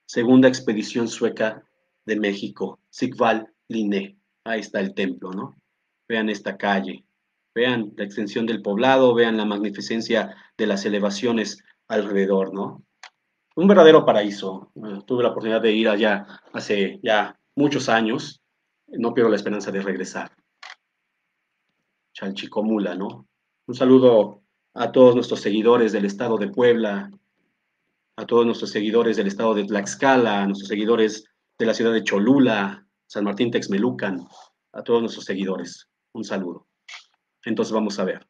segunda expedición sueca de México, Sigvald Linné. Ahí está el templo, ¿no? Vean esta calle, vean la extensión del poblado, vean la magnificencia de las elevaciones alrededor, ¿no? Un verdadero paraíso. Tuve la oportunidad de ir allá hace ya muchos años. No pierdo la esperanza de regresar. Chalchicomula, ¿no? Un saludo a todos nuestros seguidores del estado de Puebla, a todos nuestros seguidores del estado de Tlaxcala, a nuestros seguidores de la ciudad de Cholula, San Martín Texmelucan, a todos nuestros seguidores. Un saludo. Entonces vamos a ver.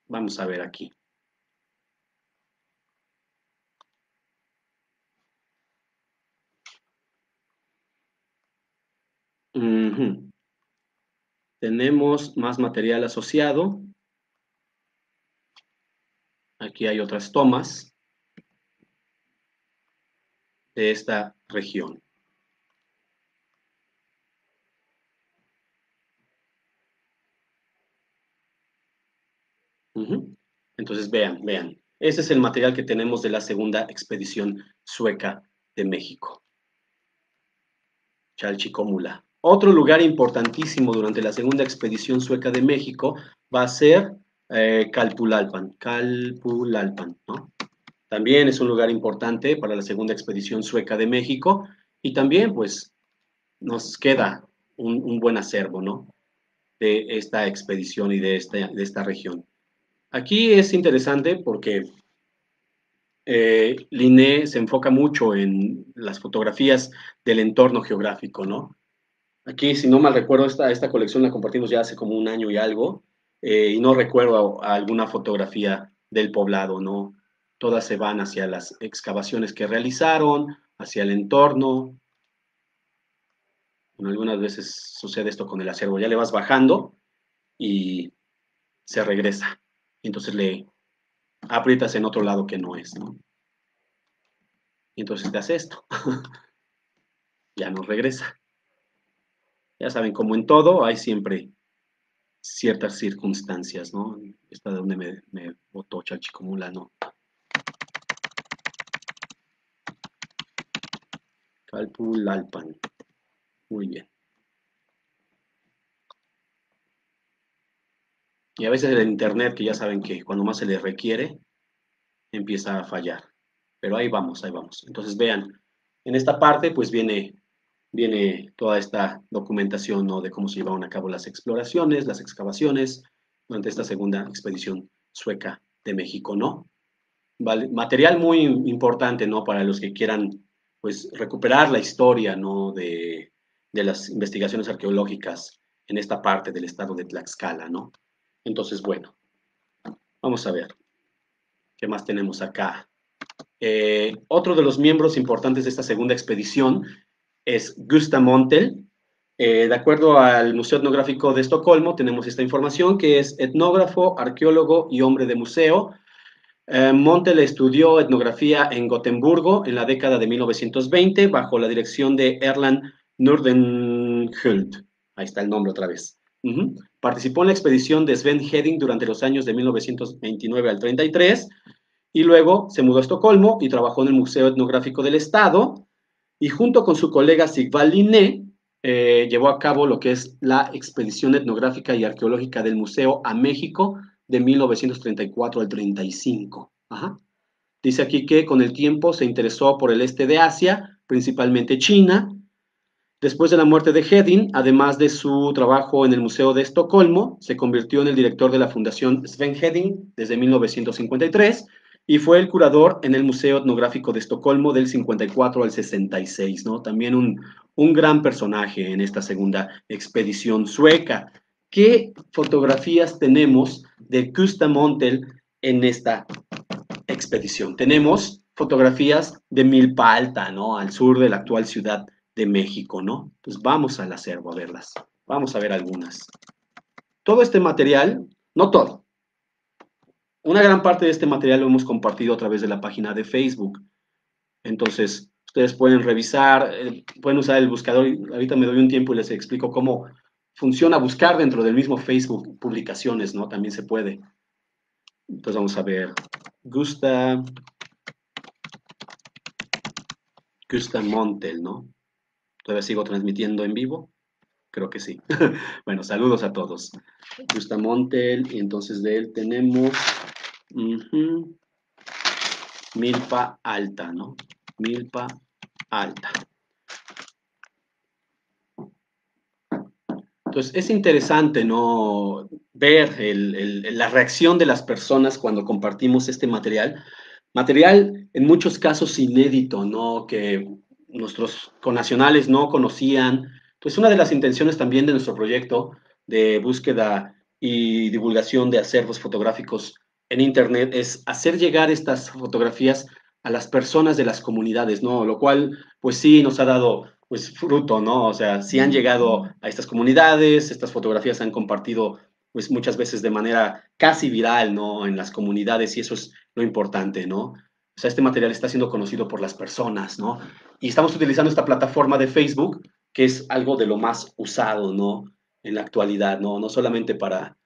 Vamos a ver aquí. Tenemos más material asociado. Aquí hay otras tomas de esta región. Entonces vean. Ese es el material que tenemos de la segunda expedición sueca de México. Chalchicomula. Otro lugar importantísimo durante la segunda expedición sueca de México va a ser Calpulalpan, ¿no? También es un lugar importante para la segunda expedición sueca de México y también pues nos queda un buen acervo, ¿no? De esta expedición y de esta región. Aquí es interesante porque Linné se enfoca mucho en las fotografías del entorno geográfico, ¿no? Aquí, si no mal recuerdo, esta colección la compartimos ya hace como un año y algo, y no recuerdo alguna fotografía del poblado, ¿no? Todas se van hacia las excavaciones que realizaron, hacia el entorno. Bueno, algunas veces sucede esto con el acervo, ya le vas bajando y se regresa. Y entonces le aprietas en otro lado que no es, ¿no? Y entonces te hace esto. Ya no regresa. Ya saben, como en todo, hay siempre ciertas circunstancias, ¿no? Esta de donde me botó Chalchicomula, ¿no? Calpulalpan. Muy bien. Y a veces el internet, que ya saben que cuando más se le requiere, empieza a fallar. Pero ahí vamos, ahí vamos. Entonces vean, en esta parte pues viene toda esta documentación, ¿no? De cómo se llevaron a cabo las exploraciones, las excavaciones durante esta segunda expedición sueca de México, ¿no? Vale, material muy importante, ¿no? Para los que quieran, pues, recuperar la historia, ¿no? De las investigaciones arqueológicas en esta parte del estado de Tlaxcala, ¿no? Entonces, bueno, vamos a ver qué más tenemos acá. Otro de los miembros importantes de esta segunda expedición es Gustav Montel. De acuerdo al Museo Etnográfico de Estocolmo, tenemos esta información que es etnógrafo, arqueólogo y hombre de museo. Montel estudió etnografía en Gotemburgo en la década de 1920 bajo la dirección de Erland Nordenhult. Ahí está el nombre otra vez. Participó en la expedición de Sven Hedin durante los años de 1929 al 33 y luego se mudó a Estocolmo y trabajó en el Museo Etnográfico del Estado y junto con su colega Sigvald Linné llevó a cabo lo que es la expedición etnográfica y arqueológica del museo a México de 1934 al 35. Ajá. Dice aquí que con el tiempo se interesó por el este de Asia, principalmente China. Después de la muerte de Hedin, además de su trabajo en el Museo de Estocolmo, se convirtió en el director de la Fundación Sven Hedin desde 1953 y fue el curador en el Museo Etnográfico de Estocolmo del 54 al 66, ¿no? También un gran personaje en esta segunda expedición sueca. ¿Qué fotografías tenemos de Gustav Montel en esta expedición? Tenemos fotografías de Milpa Alta, ¿no? Al sur de la actual ciudad de México, ¿no? Pues vamos al acervo a verlas. Vamos a ver algunas. Todo este material, no todo, una gran parte de este material lo hemos compartido a través de la página de Facebook. Entonces, ustedes pueden revisar, pueden usar el buscador. Ahorita me doy un tiempo y les explico cómo funciona buscar dentro del mismo Facebook publicaciones, ¿no? También se puede. Entonces vamos a ver. Gustav Montel, ¿no? ¿Todavía sigo transmitiendo en vivo? Creo que sí. Bueno, saludos a todos. Gustav Montel, y entonces de él tenemos Milpa Alta, ¿no? Milpa Alta. Entonces, es interesante, ¿no? Ver la reacción de las personas cuando compartimos este material. Material en muchos casos inédito, ¿no? Que nuestros connacionales no conocían. Pues una de las intenciones también de nuestro proyecto de búsqueda y divulgación de acervos fotográficos en Internet es hacer llegar estas fotografías a las personas de las comunidades, ¿no? Lo cual, pues sí, nos ha dado pues fruto, ¿no? O sea, sí han llegado a estas comunidades, estas fotografías se han compartido pues muchas veces de manera casi viral, ¿no? En las comunidades y eso es lo importante, ¿no? O sea, este material está siendo conocido por las personas, ¿no? Y estamos utilizando esta plataforma de Facebook, que es algo de lo más usado, ¿no? En la actualidad, ¿no? No solamente para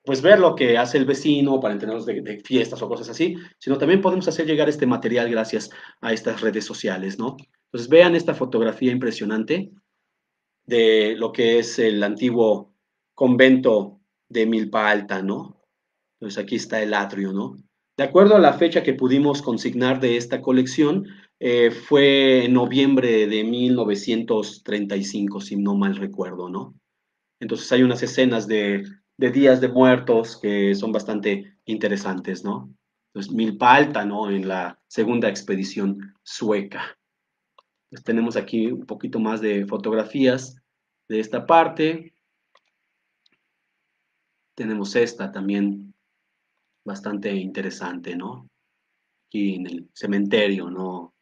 pues ver lo que hace el vecino, para enterarnos de fiestas o cosas así, sino también podemos hacer llegar este material gracias a estas redes sociales, ¿no? Entonces vean esta fotografía impresionante de lo que es el antiguo convento de Milpa Alta, ¿no? Entonces aquí está el atrio, ¿no? De acuerdo a la fecha que pudimos consignar de esta colección, fue en noviembre de 1935, si no mal recuerdo, ¿no? Entonces hay unas escenas de días de muertos que son bastante interesantes, ¿no? Entonces Milpa Alta, ¿no? En la segunda expedición sueca. Pues tenemos aquí un poquito más de fotografías de esta parte. Tenemos esta también bastante interesante, ¿no? Aquí en el cementerio, ¿no?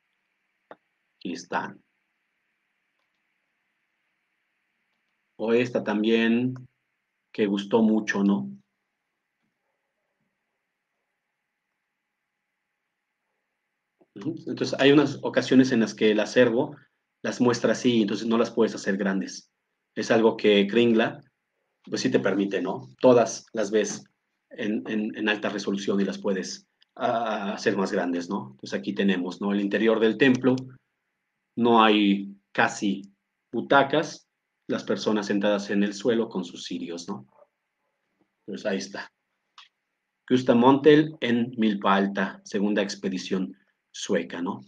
Aquí están. O esta también que gustó mucho, ¿no? Entonces hay unas ocasiones en las que el acervo las muestra así, entonces no las puedes hacer grandes. Es algo que Kringla, pues sí te permite, ¿no? Todas las ves en alta resolución y las puedes hacer más grandes, ¿no? Entonces aquí tenemos, ¿no? El interior del templo, no hay casi butacas, las personas sentadas en el suelo con sus cirios, ¿no? Entonces ahí está. Gustav Montel en Milpa Alta, segunda expedición sueca, ¿no?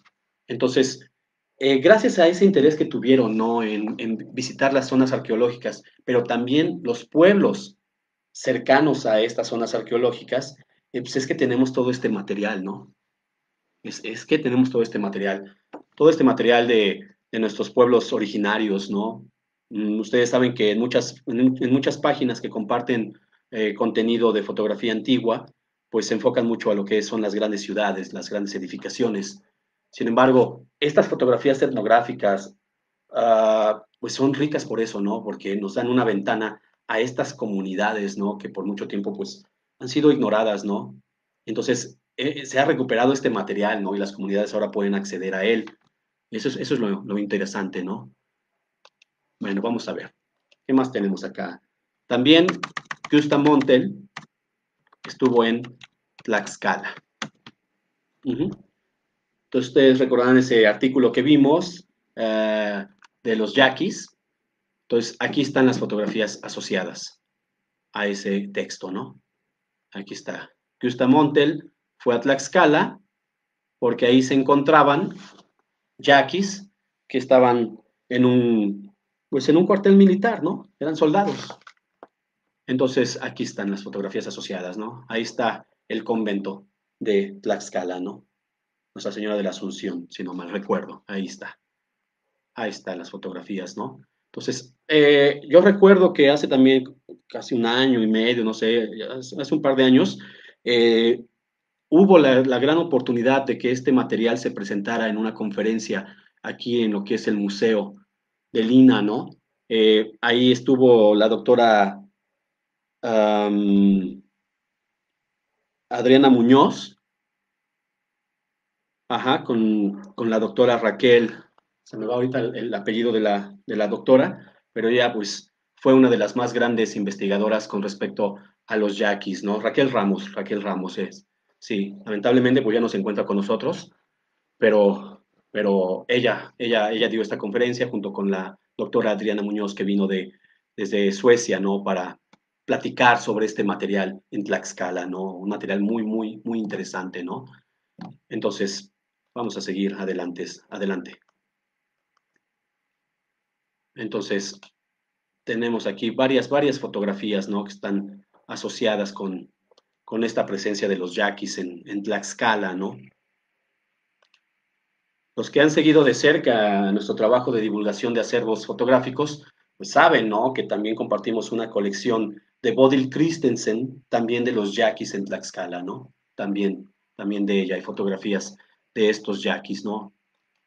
Entonces, gracias a ese interés que tuvieron, ¿no? En visitar las zonas arqueológicas, pero también los pueblos cercanos a estas zonas arqueológicas, pues es que tenemos todo este material, ¿no? Es que tenemos todo este material de nuestros pueblos originarios, ¿no? Ustedes saben que en muchas páginas que comparten contenido de fotografía antigua, pues se enfocan mucho a lo que son las grandes ciudades, las grandes edificaciones. Sin embargo, estas fotografías etnográficas, pues son ricas por eso, ¿no? Porque nos dan una ventana a estas comunidades, ¿no? Que por mucho tiempo, pues, han sido ignoradas, ¿no? Entonces, se ha recuperado este material, ¿no? Y las comunidades ahora pueden acceder a él. Eso es lo interesante, ¿no? Bueno, vamos a ver. ¿Qué más tenemos acá? También Gustav Montel estuvo en Tlaxcala. Entonces, ustedes recordarán ese artículo que vimos de los yaquis. Entonces, aquí están las fotografías asociadas a ese texto, ¿no? Aquí está. Gustav Montel fue a Tlaxcala porque ahí se encontraban yaquis que estaban pues en un cuartel militar, ¿no? Eran soldados. Entonces, aquí están las fotografías asociadas, ¿no? Ahí está el convento de Tlaxcala, ¿no? Nuestra Señora de la Asunción, si no mal recuerdo. Ahí está. Ahí están las fotografías, ¿no? Entonces, yo recuerdo que hace también casi un año y medio, no sé, hace un par de años, eh, hubo la gran oportunidad de que este material se presentara en una conferencia aquí en lo que es el Museo de Lina, ¿no? Ahí estuvo la doctora Adriana Muñoz, ajá, con la doctora Raquel, se me va ahorita el apellido de la doctora, pero ella pues fue una de las más grandes investigadoras con respecto a los yaquis, ¿no? Raquel Ramos es, sí, lamentablemente pues ya no se encuentra con nosotros, pero ella dio esta conferencia junto con la doctora Adriana Muñoz que vino desde Suecia, ¿no? Para platicar sobre este material en Tlaxcala, ¿no? Un material muy, muy, muy interesante, ¿no? Entonces, vamos a seguir adelante, adelante. Entonces, tenemos aquí varias fotografías, ¿no? Que están asociadas con esta presencia de los yaquis en Tlaxcala, ¿no? Los que han seguido de cerca nuestro trabajo de divulgación de acervos fotográficos, pues saben, ¿no? Que también compartimos una colección de Bodil Christensen, también de los yaquis en Tlaxcala, ¿no? También de ella hay fotografías de estos yaquis, ¿no?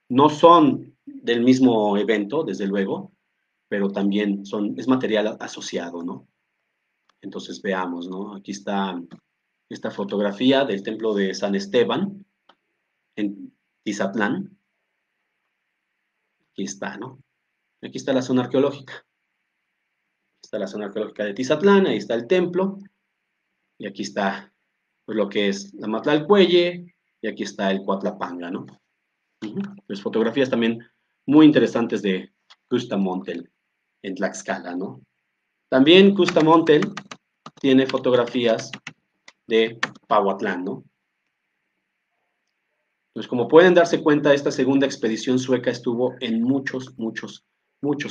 No son del mismo evento, desde luego, pero también es material asociado, ¿no? Entonces veamos, ¿no? Aquí está esta fotografía del templo de San Esteban en Tizatlán. Aquí está, ¿no? Aquí está la zona arqueológica. Está la zona arqueológica de Tizatlán, ahí está el templo, y aquí está pues, lo que es la Matlalcueye, y aquí está el Coatlapanga, ¿no? Pues fotografías también muy interesantes de Gustav Montel en Tlaxcala, ¿no? También Gustav Montel tiene fotografías de Pahuatlán, ¿no? Entonces, como pueden darse cuenta, esta segunda expedición sueca estuvo en muchos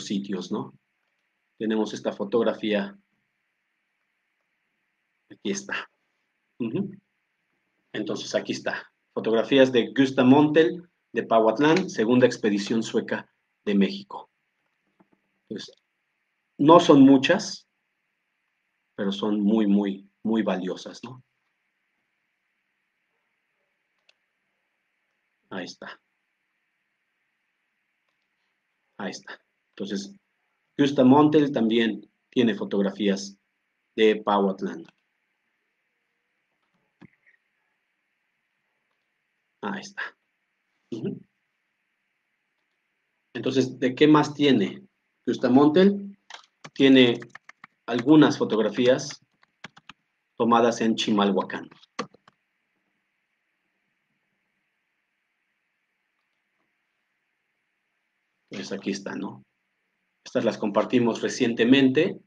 sitios, ¿no? Tenemos esta fotografía, aquí está. Entonces, aquí está. Fotografías de Gustav Montel, de Pahuatlán, segunda expedición sueca de México. Entonces, no son muchas, pero son muy valiosas, ¿no? Ahí está. Ahí está. Entonces, Gustav Montel también tiene fotografías de Pahuatlán. Ahí está. Entonces, ¿de qué más tiene? Gustav Montel tiene algunas fotografías tomadas en Chimalhuacán. Pues aquí está, ¿no? Estas las compartimos recientemente.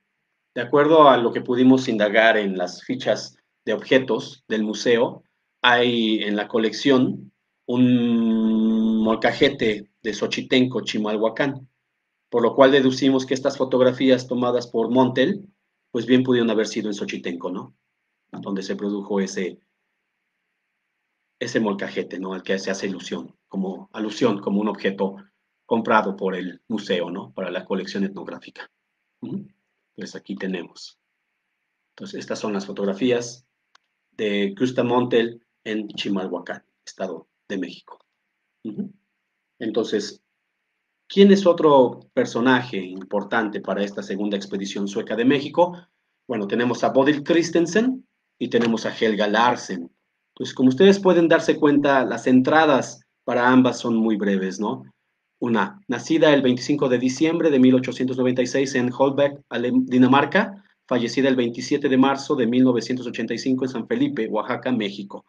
De acuerdo a lo que pudimos indagar en las fichas de objetos del museo, hay en la colección un molcajete de Xochitenco, Chimalhuacán, por lo cual deducimos que estas fotografías tomadas por Montel, pues bien pudieron haber sido en Xochitenco, ¿no? Donde se produjo ese molcajete, ¿no? Al que se hace alusión como un objeto comprado por el museo, ¿no? Para la colección etnográfica. Pues aquí tenemos. Entonces, estas son las fotografías de Gustav Montel en Chimalhuacán, Estado de México. Entonces, ¿quién es otro personaje importante para esta segunda expedición sueca de México? Bueno, tenemos a Bodil Christensen y tenemos a Helga Larsen. Entonces, como ustedes pueden darse cuenta, las entradas para ambas son muy breves, ¿no? Nacida el 25 de diciembre de 1896 en Holbæk, Dinamarca, fallecida el 27 de marzo de 1985 en San Felipe, Oaxaca, México.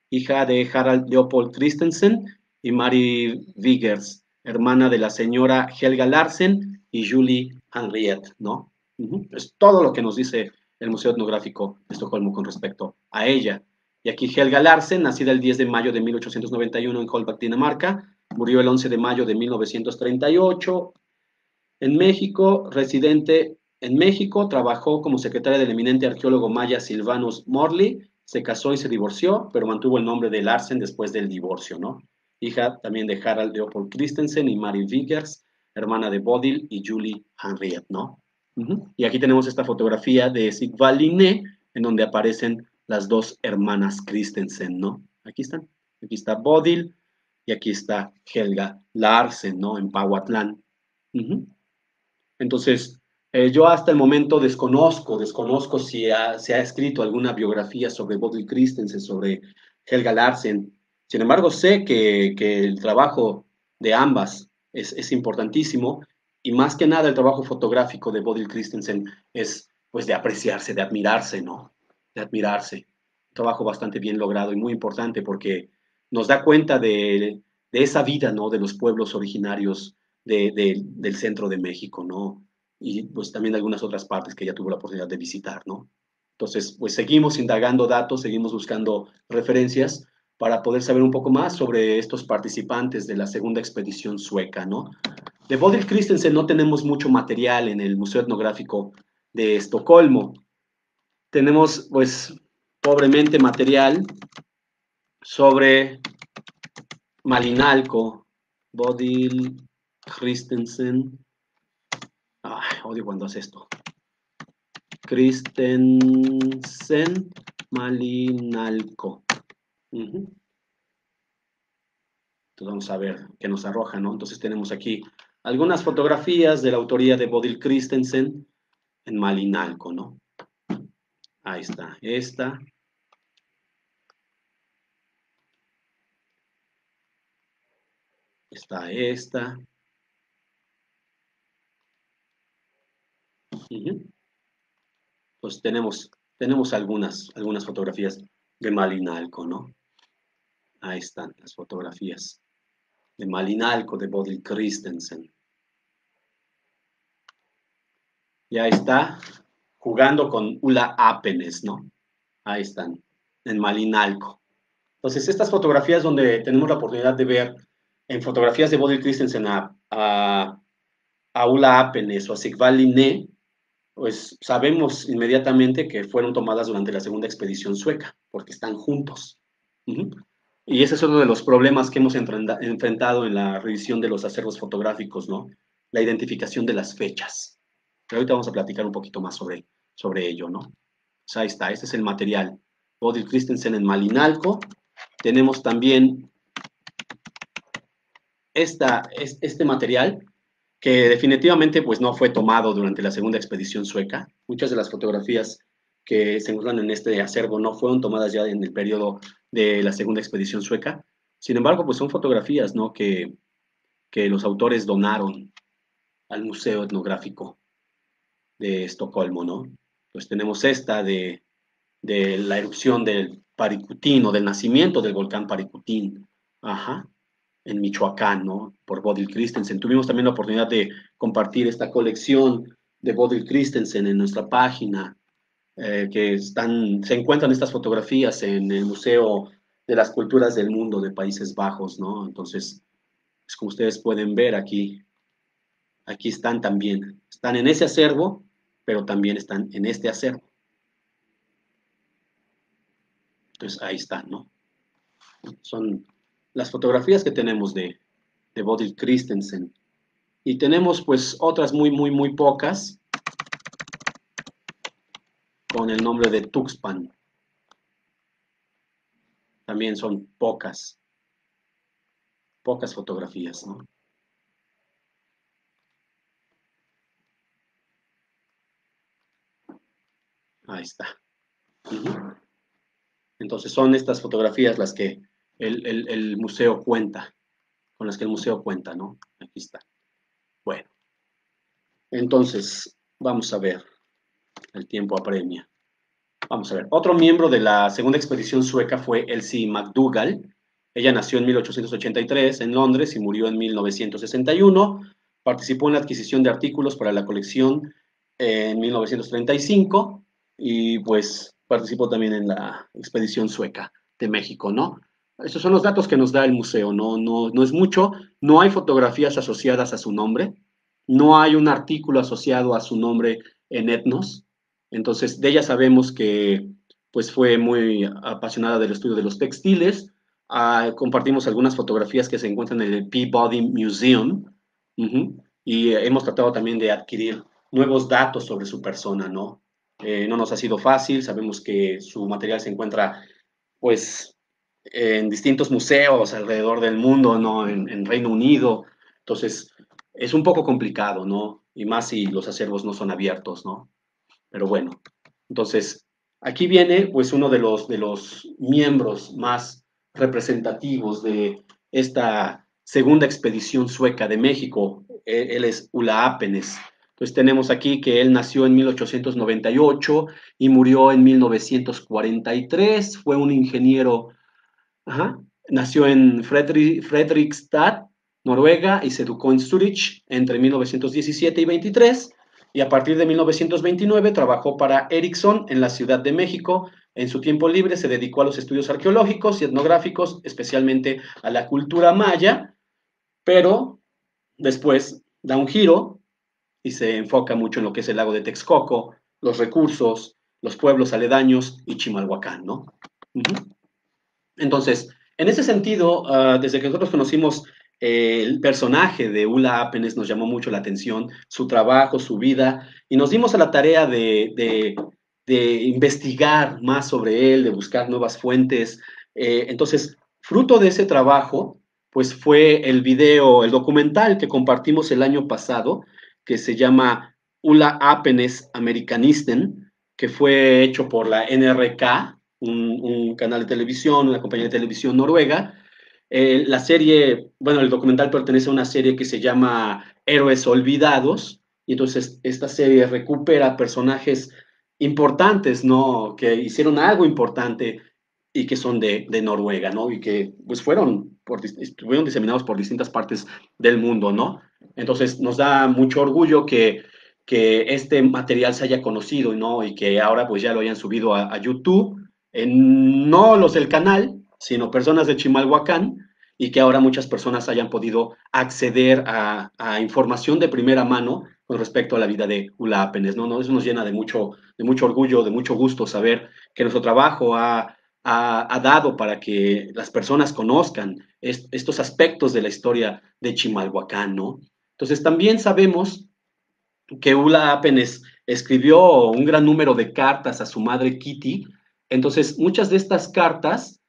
Hija de Harald Leopold Christensen y Mary Viggers, hermana de la señora Helga Larsen y Julie Henriette, ¿no? Es todo lo que nos dice el Museo Etnográfico de Estocolmo con respecto a ella. Y aquí Helga Larsen, nacida el 10 de mayo de 1891 en Holbæk, Dinamarca, murió el 11 de mayo de 1938 en México, residente en México, trabajó como secretaria del eminente arqueólogo maya Silvanus Morley, se casó y se divorció, pero mantuvo el nombre de Larsen después del divorcio, ¿no? Hija también de Harald Leopold Christensen y Mary Viggers, hermana de Bodil y Julie Henriette, ¿no? Y aquí tenemos esta fotografía de Sigvald Linné, en donde aparecen las dos hermanas Christensen, ¿no? Aquí están. Aquí está Bodil y aquí está Helga Larsen, ¿no? En Pahuatlán. Entonces, yo hasta el momento desconozco si se ha escrito alguna biografía sobre Bodil Christensen, sobre Helga Larsen. Sin embargo, sé que el trabajo de ambas es importantísimo y más que nada el trabajo fotográfico de Bodil Christensen es pues de apreciarse, de admirarse, ¿no? De admirarse. Un trabajo bastante bien logrado y muy importante porque nos da cuenta de esa vida, ¿no? De los pueblos originarios del centro de México, ¿no? Y pues también algunas otras partes que ya tuvo la oportunidad de visitar, ¿no? Entonces, pues seguimos indagando datos, seguimos buscando referencias para poder saber un poco más sobre estos participantes de la segunda expedición sueca, ¿no? De Bodil Christensen no tenemos mucho material en el Museo Etnográfico de Estocolmo. Tenemos, pues, pobremente material sobre Malinalco, Bodil Christensen. Ay, odio cuando hace esto. Christensen Malinalco. Entonces vamos a ver qué nos arroja, ¿no? Entonces tenemos aquí algunas fotografías de la autoría de Bodil Christensen en Malinalco, ¿no? Ahí está, esta. Está esta. Pues tenemos algunas fotografías de Malinalco, ¿no? Ahí están las fotografías de Malinalco, de Bodil Christensen. Ya está jugando con Ulla Apenes, ¿no? Ahí están, en Malinalco. Entonces, estas fotografías donde tenemos la oportunidad de ver en fotografías de Bodil Christensen a Ulla Apenes o a Sigvald Linné, pues sabemos inmediatamente que fueron tomadas durante la segunda expedición sueca, porque están juntos. Y ese es uno de los problemas que hemos enfrentado en la revisión de los acervos fotográficos, ¿no? La identificación de las fechas. Pero ahorita vamos a platicar un poquito más sobre ello, ¿no? Pues ahí está, este es el material. Bodil Christensen en Malinalco. Tenemos también este material que definitivamente pues no fue tomado durante la segunda expedición sueca. Muchas de las fotografías que se encuentran en este acervo no fueron tomadas ya en el periodo de la segunda expedición sueca. Sin embargo, pues son fotografías, ¿no? que los autores donaron al Museo Etnográfico de Estocolmo, ¿no? Pues tenemos esta de la erupción del Paricutín o del nacimiento del volcán Paricutín, ajá, en Michoacán, ¿no? Por Bodil Christensen. Tuvimos también la oportunidad de compartir esta colección de Bodil Christensen en nuestra página, se encuentran estas fotografías en el Museo de las Culturas del Mundo de Países Bajos, ¿no? Entonces, pues como ustedes pueden ver aquí están también, están en ese acervo, pero también están en este acervo. Entonces, ahí están, ¿no? Son las fotografías que tenemos de Bodil Christensen. Y tenemos pues otras muy pocas con el nombre de Tuxpan. También son pocas fotografías, ¿no? Ahí está. Entonces son estas fotografías las que el museo cuenta. con las que el museo cuenta, ¿no? Aquí está. Bueno, entonces, vamos a ver, el tiempo apremia. Vamos a ver, otro miembro de la segunda expedición sueca fue Elsie McDougall. Ella nació en 1883 en Londres y murió en 1961. Participó en la adquisición de artículos para la colección en 1935 y pues participó también en la expedición sueca de México, ¿no? Esos son los datos que nos da el museo, no es mucho, no hay fotografías asociadas a su nombre, no hay un artículo asociado a su nombre en Etnos, entonces de ella sabemos que pues fue muy apasionada del estudio de los textiles. Compartimos algunas fotografías que se encuentran en el Peabody Museum. Y hemos tratado también de adquirir nuevos datos sobre su persona, ¿no? No nos ha sido fácil, sabemos que su material se encuentra, pues, en distintos museos alrededor del mundo, ¿no? En Reino Unido, entonces es un poco complicado, ¿no? Y más si los acervos no son abiertos, ¿no? Pero bueno, entonces aquí viene, pues, uno de los miembros más representativos de esta segunda expedición sueca de México. Él es Ulla Apenes. Entonces tenemos aquí que él nació en 1898 y murió en 1943. Fue un ingeniero, ajá, nació en Fredrikstad, Noruega, y se educó en Zurich entre 1917 y 23. Y a partir de 1929 trabajó para Ericsson en la Ciudad de México. En su tiempo libre se dedicó a los estudios arqueológicos y etnográficos, especialmente a la cultura maya, pero después da un giro y se enfoca mucho en lo que es el lago de Texcoco, los recursos, los pueblos aledaños y Chimalhuacán, ¿no? Entonces, en ese sentido, desde que nosotros conocimos el personaje de Ulla Apenes, nos llamó mucho la atención, su trabajo, su vida, y nos dimos a la tarea de investigar más sobre él, de buscar nuevas fuentes. Entonces, fruto de ese trabajo, pues fue el video, el documental que compartimos el año pasado, que se llama Ulla Apenes Amerikanisten, que fue hecho por la NRK, un canal de televisión, una compañía de televisión noruega. La serie, bueno, el documental pertenece a una serie que se llama Héroes Olvidados, y entonces esta serie recupera personajes importantes, ¿no? Que hicieron algo importante y que son de Noruega, ¿no? Y que pues estuvieron diseminados por distintas partes del mundo, ¿no? Entonces nos da mucho orgullo que este material se haya conocido, ¿no? Y que ahora pues ya lo hayan subido a YouTube, no los del canal, sino personas de Chimalhuacán, y que ahora muchas personas hayan podido acceder a información de primera mano con respecto a la vida de Ulla Apenes, ¿no? Eso nos llena de mucho orgullo, de mucho gusto saber que nuestro trabajo ha dado para que las personas conozcan estos aspectos de la historia de Chimalhuacán, ¿no? Entonces también sabemos que Ulla Apenes escribió un gran número de cartas a su madre Kitty. Entonces muchas de estas cartas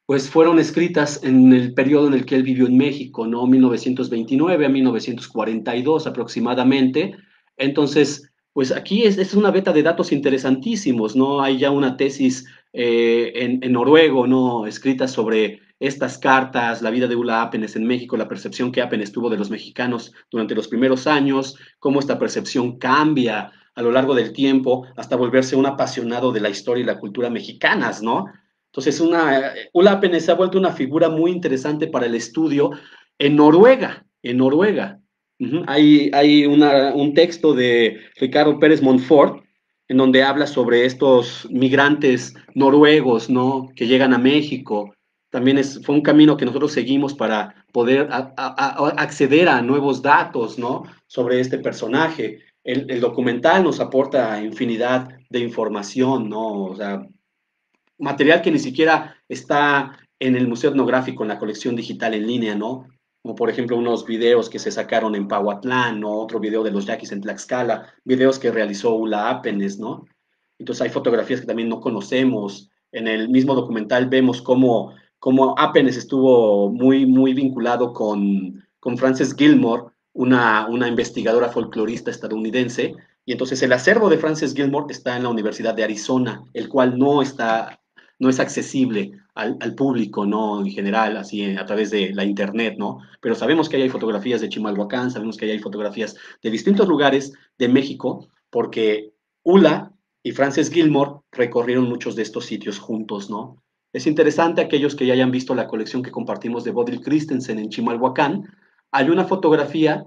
pues fueron escritas en el periodo en el que él vivió en México, ¿no? 1929 a 1942 aproximadamente. Entonces, pues aquí es una beta de datos interesantísimos, ¿no? Hay ya una tesis en noruego, ¿no? Escrita sobre estas cartas, la vida de Ulla Apenes en México, la percepción que Apenes tuvo de los mexicanos durante los primeros años, cómo esta percepción cambia a lo largo del tiempo hasta volverse un apasionado de la historia y la cultura mexicanas, ¿no? Entonces, Ulla Apenes se ha vuelto una figura muy interesante para el estudio en Noruega, en Noruega. Hay un texto de Ricardo Pérez Montfort en donde habla sobre estos migrantes noruegos, ¿no? Que llegan a México. También fue un camino que nosotros seguimos para poder acceder a nuevos datos, ¿no? Sobre este personaje. El documental nos aporta infinidad de información, ¿no? O sea, material que ni siquiera está en el Museo Etnográfico, en la colección digital en línea, ¿no? Como por ejemplo unos videos que se sacaron en Pahuatlán, ¿no? Otro video de los yaquis en Tlaxcala, videos que realizó Ulla Apenes, ¿no? Entonces hay fotografías que también no conocemos. En el mismo documental vemos cómo Apenes estuvo muy vinculado con Frances Gilmore, una investigadora folclorista estadounidense, y entonces el acervo de Frances Gilmore está en la Universidad de Arizona, el cual no es accesible al público, ¿no? En general, así a través de la internet, ¿no? Pero sabemos que ahí hay fotografías de Chimalhuacán, sabemos que ahí hay fotografías de distintos lugares de México, porque Ula y Frances Gilmore recorrieron muchos de estos sitios juntos, ¿no? Es interesante aquellos que ya hayan visto la colección que compartimos de Bodil Christensen en Chimalhuacán. Hay una fotografía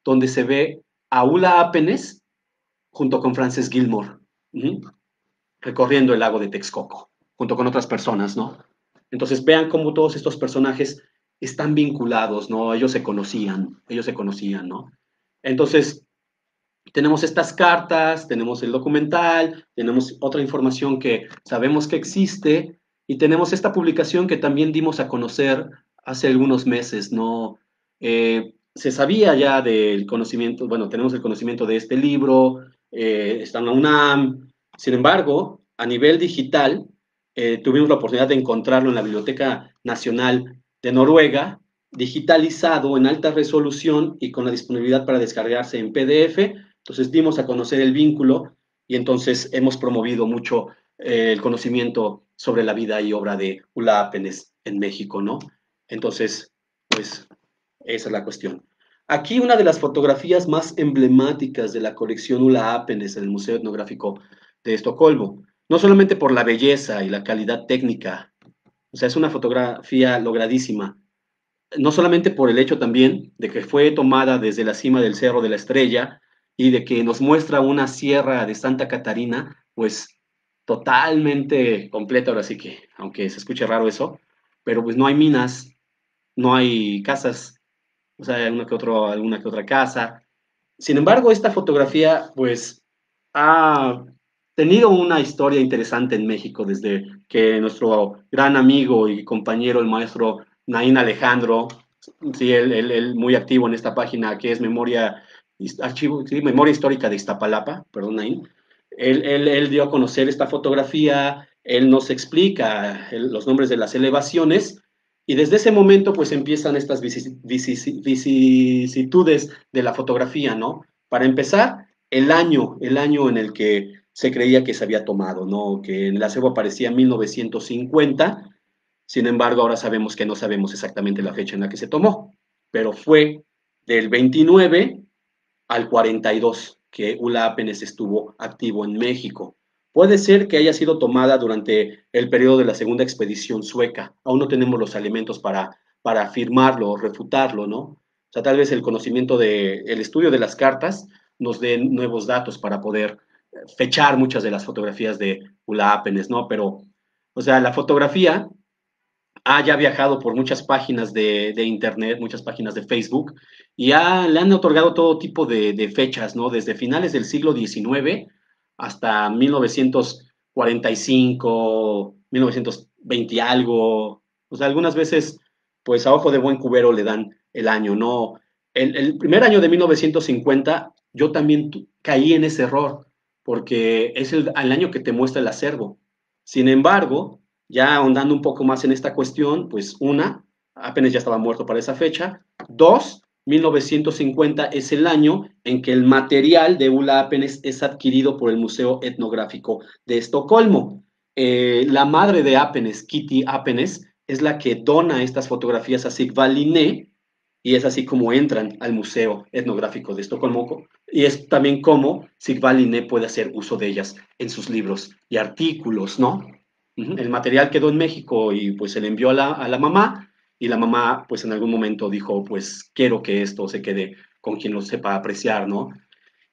donde se ve a Ula Apenes junto con Frances Gilmore, ¿sí? Recorriendo el lago de Texcoco, junto con otras personas, ¿no? Entonces vean cómo todos estos personajes están vinculados, ¿no? Ellos se conocían, ¿no? Entonces, tenemos estas cartas, tenemos el documental, tenemos otra información que sabemos que existe y tenemos esta publicación que también dimos a conocer hace algunos meses, ¿no? Se sabía ya del conocimiento, bueno, tenemos el conocimiento de este libro, está en la UNAM, sin embargo, a nivel digital, tuvimos la oportunidad de encontrarlo en la Biblioteca Nacional de Noruega, digitalizado en alta resolución y con la disponibilidad para descargarse en PDF. Entonces dimos a conocer el vínculo y entonces hemos promovido mucho el conocimiento sobre la vida y obra de Ula Apenes en México, ¿no? Entonces, pues esa es la cuestión. Aquí una de las fotografías más emblemáticas de la colección Ula Apenes en el Museo Etnográfico de Estocolmo, no solamente por la belleza y la calidad técnica, o sea, es una fotografía logradísima, no solamente por el hecho también de que fue tomada desde la cima del Cerro de la Estrella y de que nos muestra una sierra de Santa Catarina, pues totalmente completa, ahora sí que, aunque se escuche raro eso, pero pues no hay minas, no hay casas, o sea, hay alguna que otra casa. Sin embargo, esta fotografía, pues, ha tenido una historia interesante en México desde que nuestro gran amigo y compañero, el maestro Naín Alejandro, sí, él muy activo en esta página que es Memoria Histórica de Iztapalapa, perdón, Naín, él dio a conocer esta fotografía, él nos explica los nombres de las elevaciones y desde ese momento pues empiezan estas vicisitudes de la fotografía, ¿no? Para empezar, el año en el que se creía que se había tomado, ¿no? Que en el acervo aparecía 1950, sin embargo, ahora sabemos que no sabemos exactamente la fecha en la que se tomó, pero fue del 29 al 42 que Ula apenas estuvo activo en México. Puede ser que haya sido tomada durante el periodo de la segunda expedición sueca. Aún no tenemos los elementos para afirmarlo o refutarlo, ¿no? O sea, tal vez el conocimiento el estudio de las cartas nos dé nuevos datos para poder fechar muchas de las fotografías de Ula Apenes, ¿no? Pero, o sea, la fotografía ha ya viajado por muchas páginas de internet, muchas páginas de Facebook, y le han otorgado todo tipo de fechas, ¿no? Desde finales del siglo XIX hasta 1945, 1920 y algo. O sea, algunas veces, pues a ojo de buen cubero le dan el año, ¿no? El primer año de 1950, yo también caí en ese error, porque es el año que te muestra el acervo. Sin embargo, ya ahondando un poco más en esta cuestión, pues una, apenas ya estaba muerto para esa fecha. Dos, 1950 es el año en que el material de Ulla Apenes es adquirido por el Museo Etnográfico de Estocolmo. La madre de Apenes, Kitty Apenes, es la que dona estas fotografías a Sigvald Linné y es así como entran al Museo Etnográfico de Estocolmo y es también como Sigvald Linné puede hacer uso de ellas en sus libros y artículos, ¿no? El material quedó en México y pues se le envió a la mamá y la mamá pues en algún momento dijo pues quiero que esto se quede con quien lo sepa apreciar, ¿no?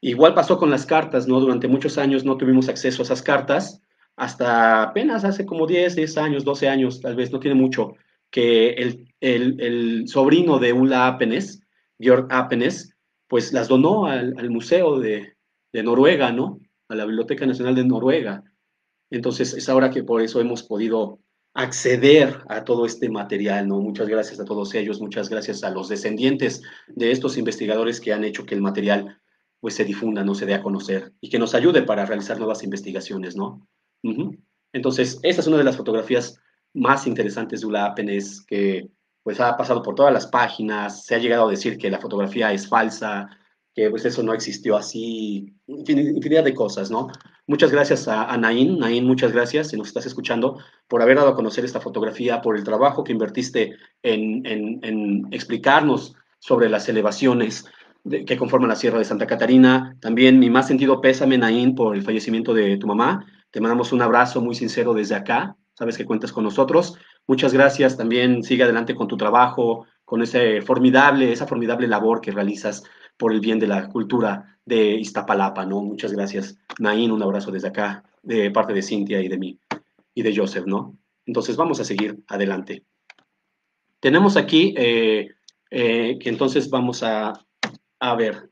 Igual pasó con las cartas, ¿no? Durante muchos años no tuvimos acceso a esas cartas, hasta apenas hace como 10 años, 12 años, tal vez, no tiene mucho, que el sobrino de Ulla Apenes, Georg Apenes, pues las donó al Museo de Noruega, ¿no? A la Biblioteca Nacional de Noruega. Entonces, es ahora que por eso hemos podido acceder a todo este material, ¿no? Muchas gracias a todos ellos, muchas gracias a los descendientes de estos investigadores que han hecho que el material pues se difunda, no se dé a conocer y que nos ayude para realizar nuevas investigaciones, ¿no? Uh-huh. Entonces, esta es una de las fotografías más interesantes de Ulla Apenes que pues ha pasado por todas las páginas, se ha llegado a decir que la fotografía es falsa, que pues eso no existió así, infinidad de cosas, ¿no? Muchas gracias a Naín. Naín, muchas gracias, si nos estás escuchando, por haber dado a conocer esta fotografía, por el trabajo que invertiste en explicarnos sobre las elevaciones que conforman la Sierra de Santa Catarina. También mi más sentido pésame, Naín, por el fallecimiento de tu mamá. Te mandamos un abrazo muy sincero desde acá. Sabes que cuentas con nosotros. Muchas gracias. También sigue adelante con tu trabajo, con esa formidable labor que realizas por el bien de la cultura de Iztapalapa, ¿no? Muchas gracias. Naín, un abrazo desde acá, de parte de Cintia y de mí, y de Joseph, ¿no? Entonces vamos a seguir adelante. Tenemos aquí, que entonces vamos a ver,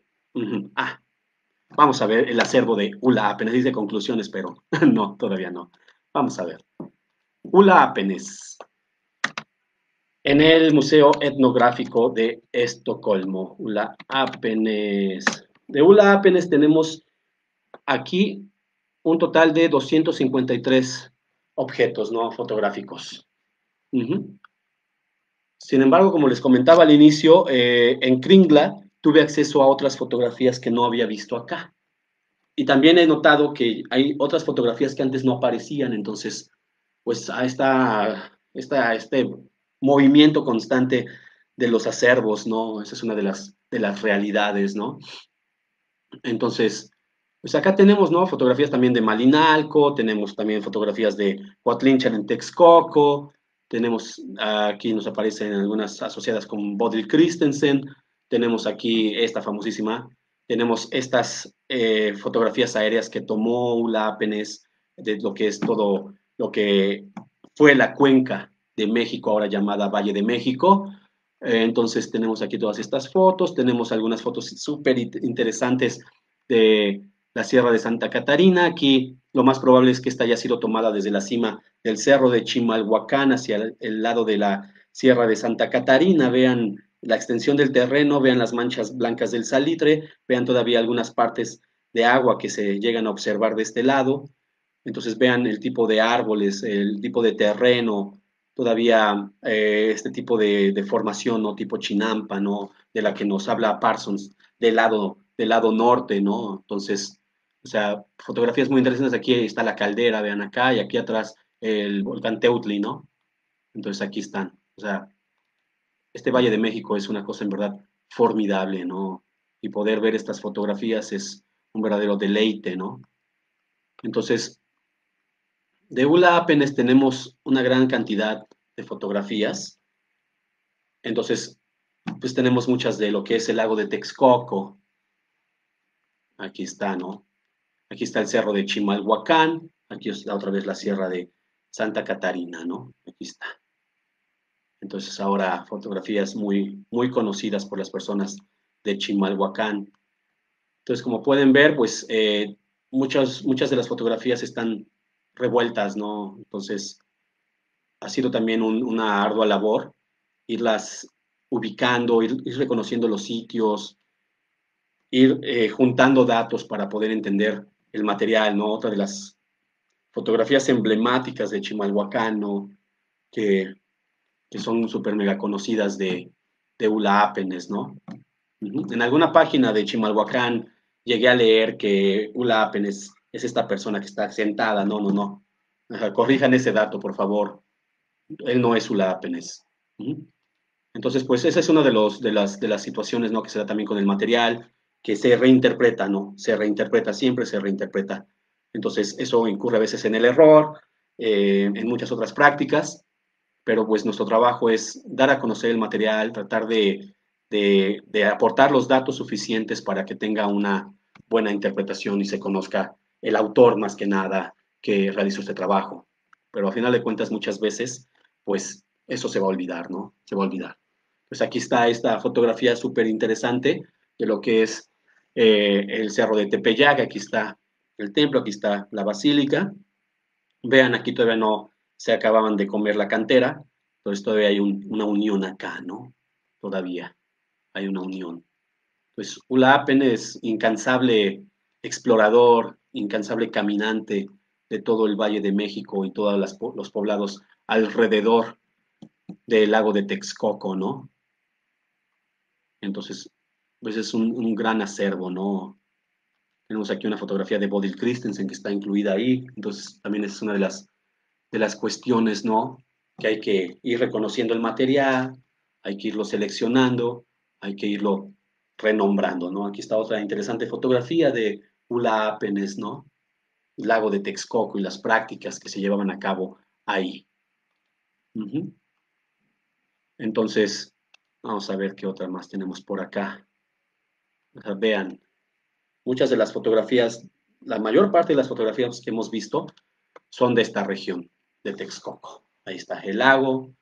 vamos a ver el acervo de Ula Apenes, dice conclusiones, pero no, todavía no. Vamos a ver. Ula Apenes, en el Museo Etnográfico de Estocolmo, Ula Apenes. De Ula Apenes tenemos aquí un total de 253 objetos no fotográficos. Uh -huh. Sin embargo, como les comentaba al inicio, en Kringla tuve acceso a otras fotografías que no había visto acá. Y también he notado que hay otras fotografías que antes no aparecían, entonces, pues a este movimiento constante de los acervos, ¿no? Esa es una de las realidades, ¿no? Entonces, pues acá tenemos, ¿no? Fotografías también de Malinalco, tenemos también fotografías de Coatlinchan en Texcoco, tenemos aquí nos aparecen algunas asociadas con Bodil Christensen, tenemos aquí esta famosísima, tenemos estas fotografías aéreas que tomó Ula Apenes de lo que es todo lo que fue la cuenca de México, ahora llamada Valle de México. Entonces tenemos aquí todas estas fotos, tenemos algunas fotos súper interesantes de la Sierra de Santa Catarina. Aquí lo más probable es que esta haya sido tomada desde la cima del cerro de Chimalhuacán hacia el lado de la Sierra de Santa Catarina. Vean la extensión del terreno, vean las manchas blancas del salitre, vean todavía algunas partes de agua que se llegan a observar de este lado. Entonces vean el tipo de árboles, el tipo de terreno, todavía este tipo de formación, ¿no? Tipo chinampa, ¿no? De la que nos habla Parsons, del lado norte, ¿no? Entonces, o sea, fotografías muy interesantes. Aquí está la caldera, vean acá, y aquí atrás el volcán Teutli, ¿no? Entonces aquí están. O sea, este Valle de México es una cosa en verdad formidable, ¿no? Y poder ver estas fotografías es un verdadero deleite, ¿no? Entonces, de Ula apenas tenemos una gran cantidad de fotografías. Entonces, pues tenemos muchas de lo que es el lago de Texcoco. Aquí está, ¿no? Aquí está el cerro de Chimalhuacán. Aquí está otra vez la sierra de Santa Catarina, ¿no? Aquí está. Entonces, ahora fotografías muy conocidas por las personas de Chimalhuacán. Entonces, como pueden ver, pues muchas de las fotografías están revueltas, ¿no? Entonces, ha sido también una ardua labor irlas ubicando, ir reconociendo los sitios, ir juntando datos para poder entender el material, ¿no? Otra de las fotografías emblemáticas de Chimalhuacán, ¿no? Que, que son súper mega conocidas de Ula Apenes, ¿no? En alguna página de Chimalhuacán llegué a leer que Ula Apenes es esta persona que está sentada, no, no, no. Corrijan ese dato, por favor. Él no es Ula Apenes. Entonces, pues esa es una de las situaciones, ¿no? Que se da también con el material, que se reinterpreta, ¿no? Se reinterpreta, siempre se reinterpreta. Entonces, eso incurre a veces en el error, en muchas otras prácticas, pero pues nuestro trabajo es dar a conocer el material, tratar de aportar los datos suficientes para que tenga una buena interpretación y se conozca el autor más que nada que realizó este trabajo. Pero a final de cuentas, muchas veces, pues eso se va a olvidar, ¿no? Se va a olvidar. Pues aquí está esta fotografía súper interesante de lo que es el cerro de Tepeyac, aquí está el templo, aquí está la basílica. Vean, aquí todavía no se acababan de comer la cantera, entonces todavía hay una unión acá, ¿no? Todavía hay una unión. Pues Ulapen es incansable explorador, incansable caminante de todo el Valle de México y todos los poblados alrededor del lago de Texcoco, ¿no? Entonces, pues es un gran acervo, ¿no? Tenemos aquí una fotografía de Bodil Christensen que está incluida ahí. Entonces, también es una de las cuestiones, ¿no? Que hay que ir reconociendo el material, hay que irlo seleccionando, hay que irlo renombrando, ¿no? Aquí está otra interesante fotografía de Ulla Apenes, ¿no? El lago de Texcoco y las prácticas que se llevaban a cabo ahí. Uh-huh. Entonces, vamos a ver qué otra más tenemos por acá. O sea, vean, muchas de las fotografías, la mayor parte de las fotografías que hemos visto son de esta región, de Texcoco. Ahí está el lago,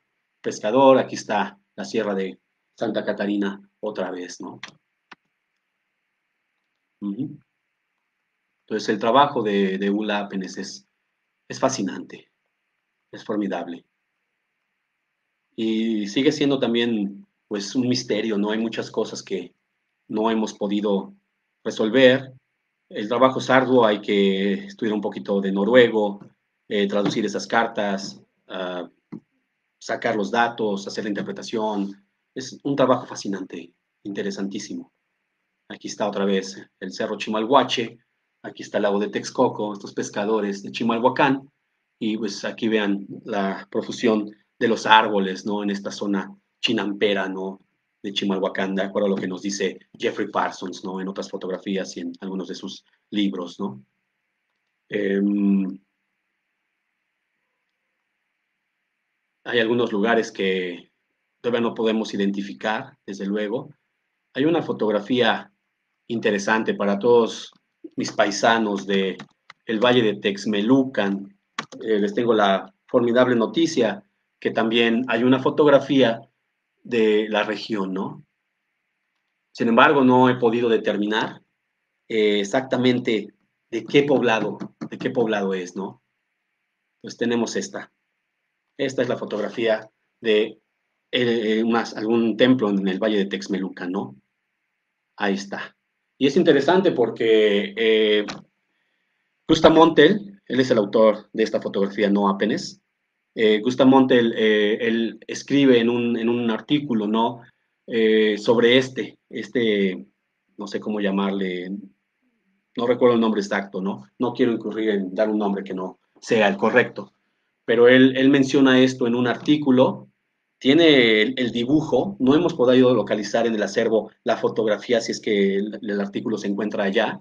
pescador, aquí está la sierra de Santa Catarina otra vez, ¿no? Uh-huh. Entonces el trabajo de Ulla Apenes es fascinante, es formidable. Y sigue siendo también pues un misterio, ¿no? Hay muchas cosas que no hemos podido resolver. El trabajo es arduo, hay que estudiar un poquito de noruego, traducir esas cartas, sacar los datos, hacer la interpretación. Es un trabajo fascinante, interesantísimo. Aquí está otra vez el cerro Chimalhuache, aquí está el lago de Texcoco, estos pescadores de Chimalhuacán, y pues aquí vean la profusión de los árboles, ¿no? En esta zona chinampera, ¿no? De Chimalhuacán, de acuerdo a lo que nos dice Jeffrey Parsons, ¿no? En otras fotografías y en algunos de sus libros, ¿no? Eh, Hay algunos lugares que todavía no podemos identificar, desde luego. Hay una fotografía interesante para todos mis paisanos de el Valle de Texmelucan. Les tengo la formidable noticia que también hay una fotografía de la región, ¿no? Sin embargo, no he podido determinar exactamente de qué poblado es, ¿no? Pues tenemos esta. Esta es la fotografía de algún templo en el Valle de Texmelucan, ¿no? Ahí está. Y es interesante porque Gustav Montel, él es el autor de esta fotografía, no Apenes. Gustav Montel, él escribe en un artículo, ¿no? Sobre no sé cómo llamarle, no recuerdo el nombre exacto, ¿no? No quiero incurrir en dar un nombre que no sea el correcto, pero él menciona esto en un artículo, tiene el dibujo, no hemos podido localizar en el acervo la fotografía si es que el artículo se encuentra allá,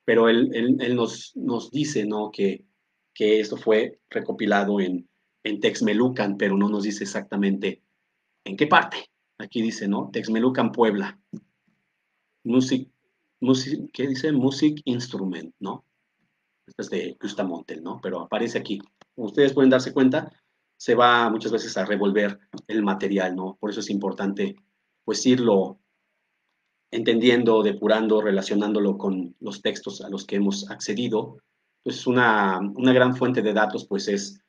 pero él nos dice, ¿no? Que esto fue recopilado en Texmelucan, pero no nos dice exactamente en qué parte. Aquí dice, ¿no? Texmelucan, Puebla. Music, ¿Qué dice? Music Instrument, ¿no? Esto es de Gustav Montel, ¿no? Pero aparece aquí. Como ustedes pueden darse cuenta, se va muchas veces a revolver el material, ¿no? Por eso es importante, pues, irlo entendiendo, depurando, relacionándolo con los textos a los que hemos accedido. Pues una gran fuente de datos, pues, es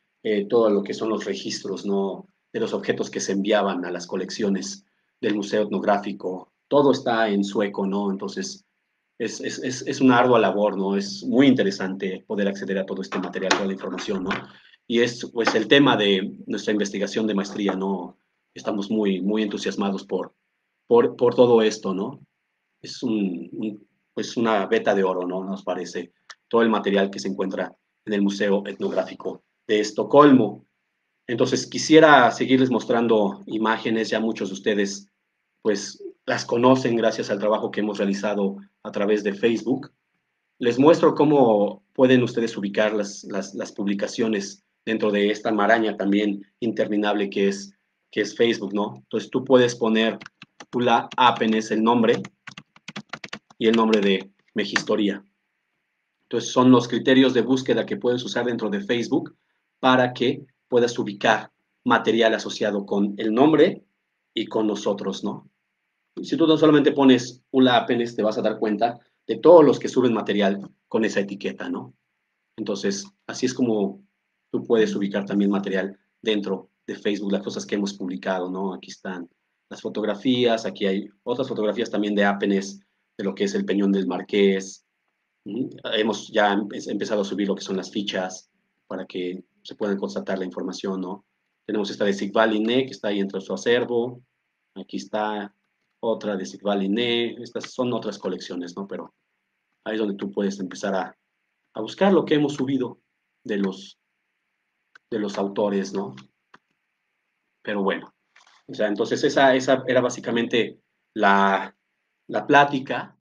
todo lo que son los registros, ¿no? De los objetos que se enviaban a las colecciones del Museo Etnográfico. Todo está en sueco, ¿no? Entonces, es una ardua labor, ¿no? Es muy interesante poder acceder a todo este material, toda la información, ¿no? Y es, pues, el tema de nuestra investigación de maestría, ¿no? Estamos muy entusiasmados por todo esto, ¿no? Es pues una veta de oro, ¿no? Nos parece todo el material que se encuentra en el Museo Etnográfico de Estocolmo. Entonces, quisiera seguirles mostrando imágenes, ya muchos de ustedes pues las conocen gracias al trabajo que hemos realizado a través de Facebook. Les muestro cómo pueden ustedes ubicar las publicaciones dentro de esta maraña también interminable que es Facebook, ¿no? Entonces tú puedes poner Pula Apenes el nombre y el nombre de Mejistoría. Entonces son los criterios de búsqueda que puedes usar dentro de Facebook para que puedas ubicar material asociado con el nombre y con nosotros, ¿no? Si tú no solamente pones Ula Apenes, te vas a dar cuenta de todos los que suben material con esa etiqueta, ¿no? Entonces, así es como tú puedes ubicar también material dentro de Facebook, las cosas que hemos publicado, ¿no? Aquí están las fotografías, aquí hay otras fotografías también de Apenes, de lo que es el Peñón del Marqués. Hemos ya empezado a subir lo que son las fichas para que se puedan constatar la información, ¿no? Tenemos esta de Sigvaline, que está ahí entre su acervo. Aquí está otra de Sigvaline. Estas son otras colecciones, ¿no? Pero Ahí es donde tú puedes empezar a buscar lo que hemos subido de los autores, ¿no? Pero bueno, o sea, entonces esa era básicamente la plática.